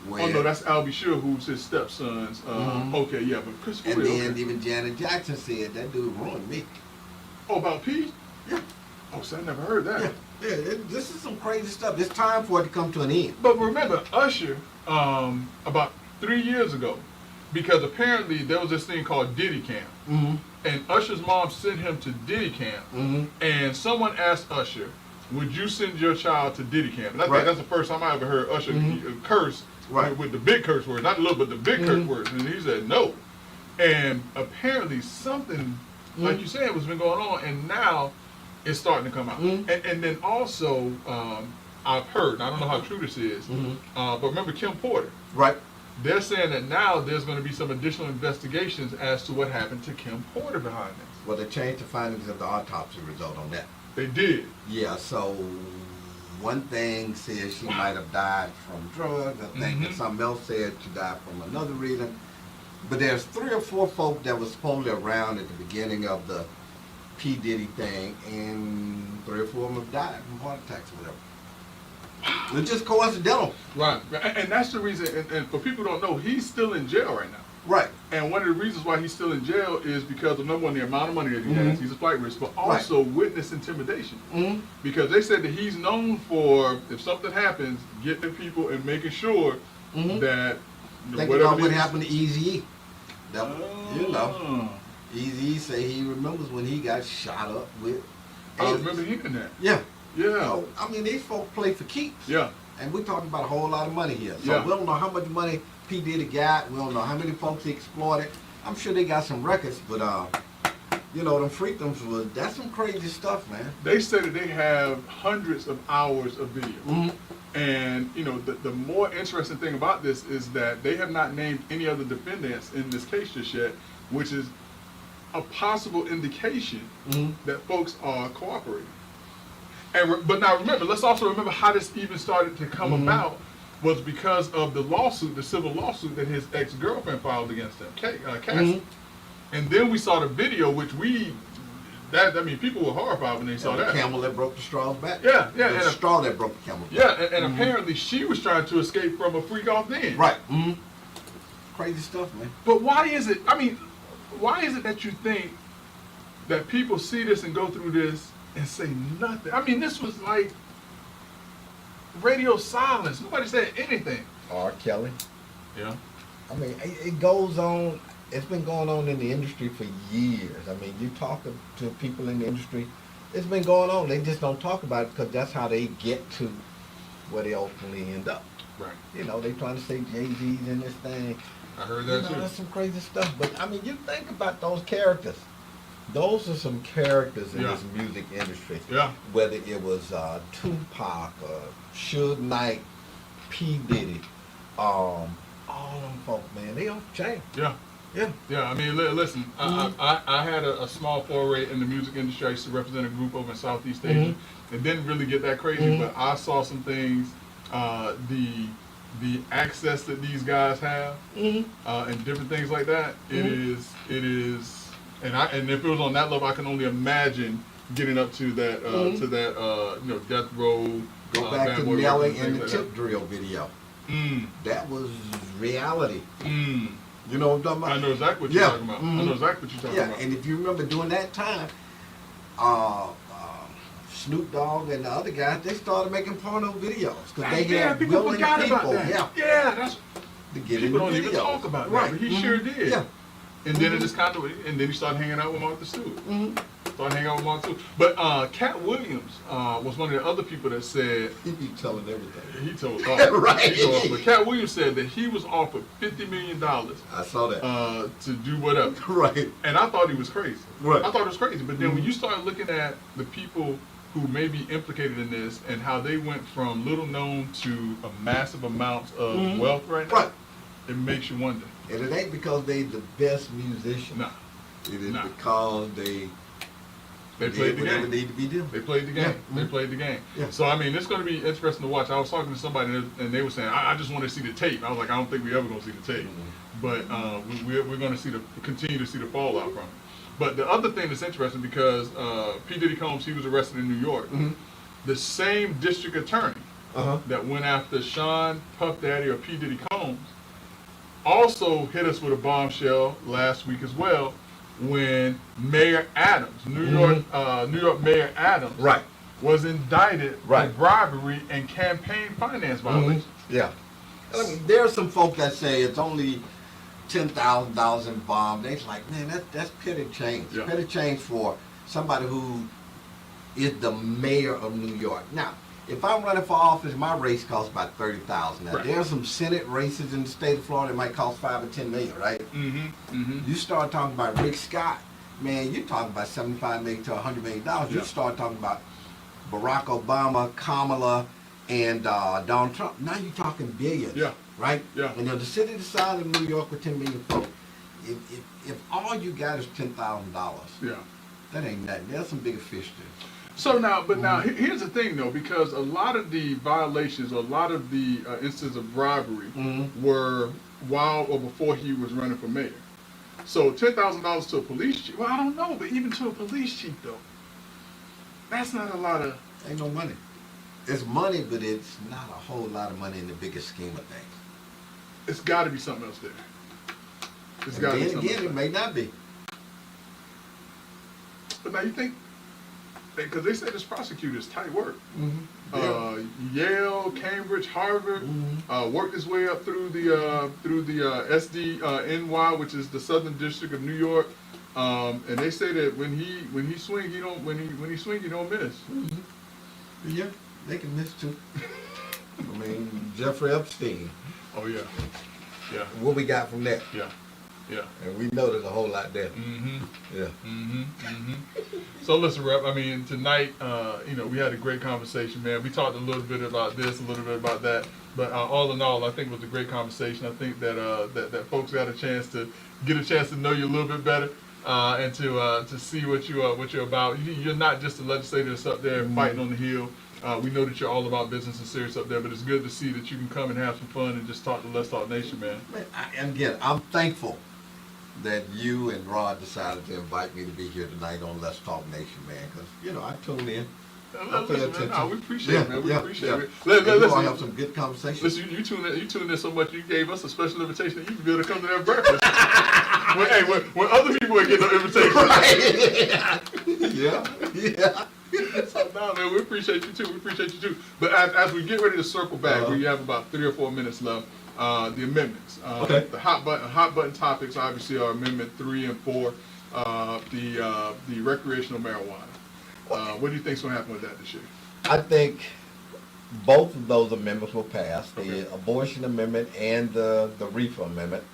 Where, Oh no, that's Albie Sure, who's his stepson's. Okay, yeah, but Christopher and Will. then Okay. even Janet Jackson said that dude ruined me. Oh, about P? Yeah. Oh, so I never heard that. Yeah, this is some crazy stuff. It's time for it to come to an end. But remember, Usher, about 3 years ago, because apparently there was this thing called Diddy Camp. Mm-hmm. And Usher's mom sent him to Diddy Camp. Mm-hmm. And someone asked Usher, would you send your child to Diddy Camp? And I think Right. that's the first time I ever heard Usher curse Right. with the big curse words. Not the little, but the big curse words. And he said no. And apparently something, like you said, was been going on. And now it's starting to come out. And then also, I've heard, and I don't know how true this is, but remember Kim Porter. Right. They're saying that now there's going to be some additional investigations as to what happened to Kim Porter behind this. Well, they changed the findings of the autopsy result on that. They did. Yeah, so one thing says she might have died from drugs. I think that something else said she died from another reason. But there's 3 or 4 folk that was supposedly around at the beginning of the P. Diddy thing, and 3 or 4 of them have died from heart attacks or whatever. It's just coincidental. Right. And that's the reason, and for people who don't know, he's still in jail right now. Right. And one of the reasons why he's still in jail is because of, number one, the amount of money that he has. He's a flight risk, but also witness intimidation. Because they said that he's known for, if something happens, getting people and making sure that Think whatever about what it is- happened to Eazy-E. That, you know, Oh. Eazy-E say he remembers when he got shot up with I aliens. remember hearing that. Yeah. Yeah. So, I mean, these folks play for keeps. Yeah. And we're talking about a whole lot of money here. So Yeah. we don't know how much money P. Diddy got. We don't know how many folks he exploited. I'm sure they got some records, but you know, them freakdoms was, that's some crazy stuff, man. They say that they have hundreds of hours of video. And, you know, the more interesting thing about this is that they have not named any other defendants in this case just yet, which is a possible indication Mhm. that folks are cooperating. But now remember, let's also remember how this even started to come about was because of the lawsuit, the civil lawsuit that his ex-girlfriend filed against him, Cassie. And then we saw the video, which people were horrified when they saw The that. camel that broke the straw's back. Yeah, yeah, The and straw that broke the camel's back. Yeah, and apparently she was trying to escape from a freak off then. Right. Crazy stuff, man. But why is it that you think that people see this and go through this and say nothing? I mean, this was like radio silence. Nobody said anything. R. Kelly. Yeah. I mean, it goes on. It's been going on in the industry for years. I mean, you talk to people in the industry, it's been going on. They just don't talk about it because that's how they get to where they ultimately end up. Right. You know, they trying to say Jay-Z's in this thing. I heard You that know, too. that's some crazy stuff. But I mean, you think about those characters. Those are some characters in Yeah. this music industry. Yeah. Whether it was Tupac, Suge Knight, P. Diddy, all them folk, man, they on chain. Yeah. Yeah. Yeah, I mean, listen, I had a small foray in the music industry. I used to represent a group over in Southeast Asia. It didn't really get that crazy, but I saw some things, the access that these guys have, and different things like that. It is, and if it was on that level, I can only imagine getting up to that, death row. Go back Bad to Boy Nelly Records, and the things tip like drill video. that. That was reality. Mm. You know what I'm talking about? I know exactly what you're Yeah. talking about. I know exactly what you're talking Yeah, about. and if you remember during that time, Snoop Dogg and the other guys, they started making porno videos because they had people willing forgot people, about that. yeah, That's to get people in don't the even videos. talk about right. that, but he sure did. Yeah. And then it just and then he started hanging out with Martha Stewart. Started hanging out with Martha Stewart. But Cat Williams was one of the other people that said He be telling everything. he told off. Right. He told off. But Cat Williams said that he was offered $50 million I saw that. to do whatever. Right. And I thought he was crazy. Right. I thought it was crazy. But then when you start looking at the people who may be implicated in this and how they went from little known to a massive amount of wealth right now, Right. it makes you wonder. And it ain't because they the best musicians. Nah, It is Nah. because they they did played the whatever game. needed to be done. They played the game. Yeah. They played the game. Yeah. So I mean, it's going to be interesting to watch. I was talking to somebody and they were saying, I just want to see the tape. I was like, I don't think we ever going to see the tape, but we're going to continue to see the fallout from it. But the other thing that's interesting because P. Diddy Combs, he was arrested in New York. The same district attorney that went after Sean Puff Daddy or P. Diddy Combs also hit us with a bombshell last week as well when Mayor Adams, New York Mayor Adams, Right. was indicted Right. for bribery and campaign finance violations. Yeah. I mean, there are some folk that say it's only $10,000 involved. They're like, man, that's petty change. Yeah. Petty change for somebody who is the mayor of New York. Now, if I'm running for office, my race costs about $30,000. Now, Right. there are some Senate races in the state of Florida that might cost $5 or $10 million, right? You start talking about Rick Scott, man, you're talking about $75 million to $100 million. You Yeah. start talking about Barack Obama, Kamala, and Donald Trump. Now you're talking billions, Yeah. right? Yeah. And the city the size of New York with 10 million folk, if all you got is $10,000, Yeah. that ain't nothing. There's some bigger fish there. So now, here's the thing though, because a lot of the violations, or a lot of the instances of bribery were while or before he was running for mayor. So $10,000 to a police chief, well, I don't know, but even to a police chief though, that's not a lot of. Ain't no money. It's money, but it's not a whole lot of money in the bigger scheme of things. It's got to be something else there. It's And got to be then something again, else it there. may not be. But now you think, because they say this prosecutor's tight work. Yeah. Yale, Cambridge, Harvard, worked his way up through the SDNY, which is the Southern District of New York. And they say that when he swing, he don't miss. Yeah, they can miss too. I mean, Jeffrey Epstein. Oh yeah, yeah, What we got from that? yeah, yeah. And we know there's a whole lot there. Yeah. So listen, Rep. I mean, tonight, we had a great conversation, man. We talked a little bit about this, a little bit about that, but all in all, I think it was a great conversation. I think that that folks got a chance to know you a little bit better. and to see what you're about. You're not just a legislator that's up there fighting on the Hill. We know that you're all about business and serious up there, but it's good to see that you can come and have some fun and just talk to Let's Talk Nation, man. And again, I'm thankful that you and Rod decided to invite me to be here tonight on Let's Talk Nation, man, because, I tune in. Listen, man, no, we appreciate it, man. We appreciate it. We're going to Listen, have some good conversations. listen, you tuned in so much, you gave us a special invitation that you can be able to come to that breakfast. when other people ain't getting no invitation. Right. yeah. So, no, man, we appreciate you too. But as we get ready to circle back, we have about 3 or 4 minutes left. The amendments, Okay. the hot button topics, obviously, are Amendment 3 and 4, the recreational marijuana. What do you think's going to happen with that this year? I think both of those amendments will pass, the Okay. abortion amendment and the reefer amendment.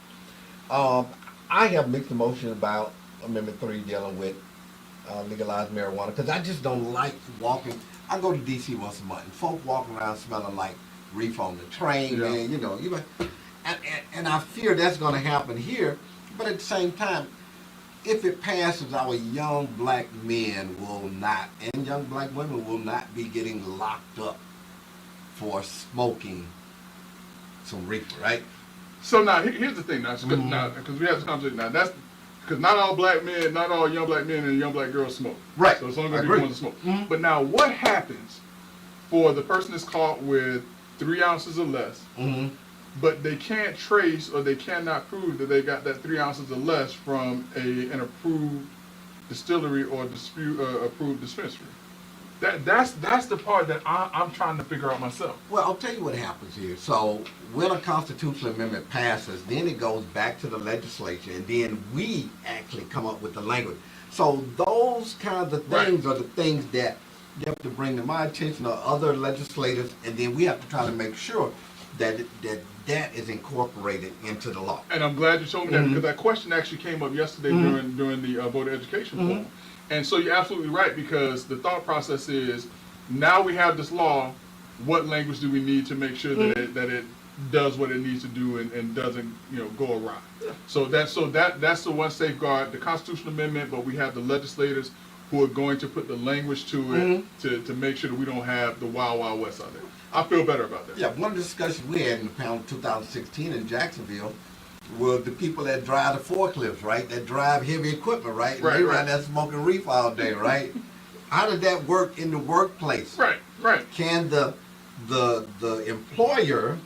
I have mixed emotions about Amendment 3 dealing with legalized marijuana, because I just don't like walking. I go to D.C. once a month, and folk walking around smelling like reefer on the train, Yeah. man, and I fear that's going to happen here, but at the same time, if it passes, our young black men will not, and young black women will not be getting locked up for smoking some reefer, right? So now, here's the thing, because we have this conversation now. That's because not all black men, not all young black men and young black girls smoke. Right. So it's only I going to be agree. ones that smoke. Mhm. But now, what happens for the person that's caught with 3 ounces or less, Mm-hmm. but they can't trace or they cannot prove that they got that 3 ounces or less from an approved distillery or approved dispensary? That's the part that I'm trying to figure out myself. Well, I'll tell you what happens here. So when a constitutional amendment passes, then it goes back to the legislature, and then we actually come up with the language. So those kinds of things are the things that you have to bring to my attention or other legislators, and then we have to try to make sure that that is incorporated into the law. And I'm glad you told me that, because that question actually came up yesterday during the voter education forum. And so you're absolutely right, because the thought process is, now we have this law, what language do we need to make sure that it does what it needs to do and doesn't go awry? So that's the one safeguard, the constitutional amendment, but we have the legislators who are going to put the language to it to make sure that we don't have the wild, wild west out there. I feel better about that. Yeah, one of the discussions we had in the panel in 2016 in Jacksonville was the people that drive the forklifts, right? That drive heavy equipment, right? And they around there smoking reefer all day, right? How did that work in the workplace? Right. Can the employer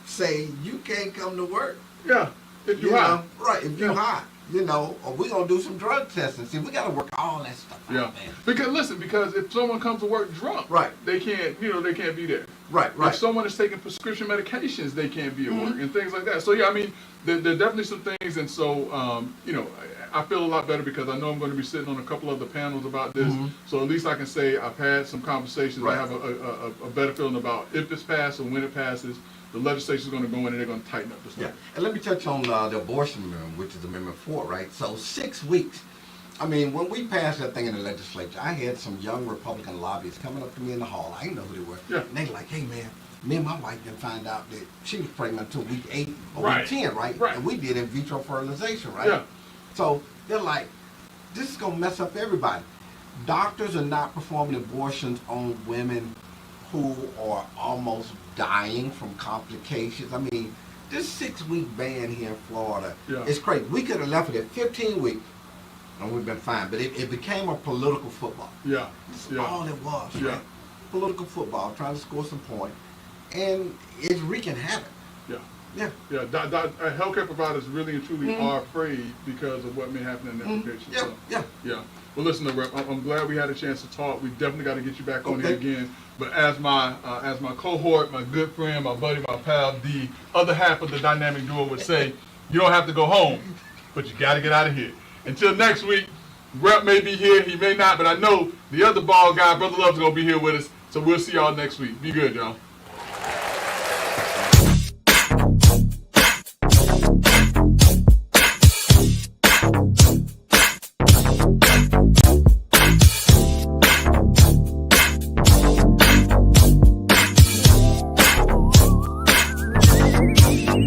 say you can't come to work? Yeah, if you high. Right, if you're Yeah. high. Or we're gonna do some drug testing. See, we gotta work all that stuff out, Yeah, man. because if someone comes to work drunk, Right. they can't be there. Right. If someone is taking prescription medications, they can't be at work and things like that. So yeah, I mean, there are definitely some things, and so I feel a lot better because I know I'm going to be sitting on a couple other panels about this. So at least I can say I've had some conversations. Right. I have a better feeling about if it's passed and when it passes. The legislature is going to go in and they're going to tighten up the stuff. Yeah, and let me touch on the abortion amendment, which is Amendment 4, right? So 6 weeks. I mean, when we passed that thing in the legislature, I had some young Republican lobbyists coming up to me in the hall. I didn't know who they were. Yeah. And they like, hey, man, me and my wife didn't find out that she was pregnant until week 8 or Right. week 10, right? Right. And we did in vitro fertilization, right? Yeah. So they're like, this is going to mess up everybody. Doctors are not performing abortions on women who are almost dying from complications. I mean, this 6-week ban here in Florida is crazy. We could have left it at 15 weeks and we've been fine. But it became a political football. Yeah. That's all it was, Yeah. right? Political football, trying to score some points. And it's wreaking havoc. Yeah. Yeah. Yeah. Healthcare providers really and truly are afraid because of what may happen in their patients. Yeah, So, yeah. yeah. Well, listen, Rep, I'm glad we had a chance to talk. We definitely got to get you back on here Okay. again. But as my cohort, my good friend, my buddy, my pal, the other half of the dynamic duo would say, you don't have to go home, but you got to get out of here. Until next week, Rep may be here, he may not, but I know the other ball guy, Brother Love's going to be here with us. So we'll see y'all next week. Be good, y'all.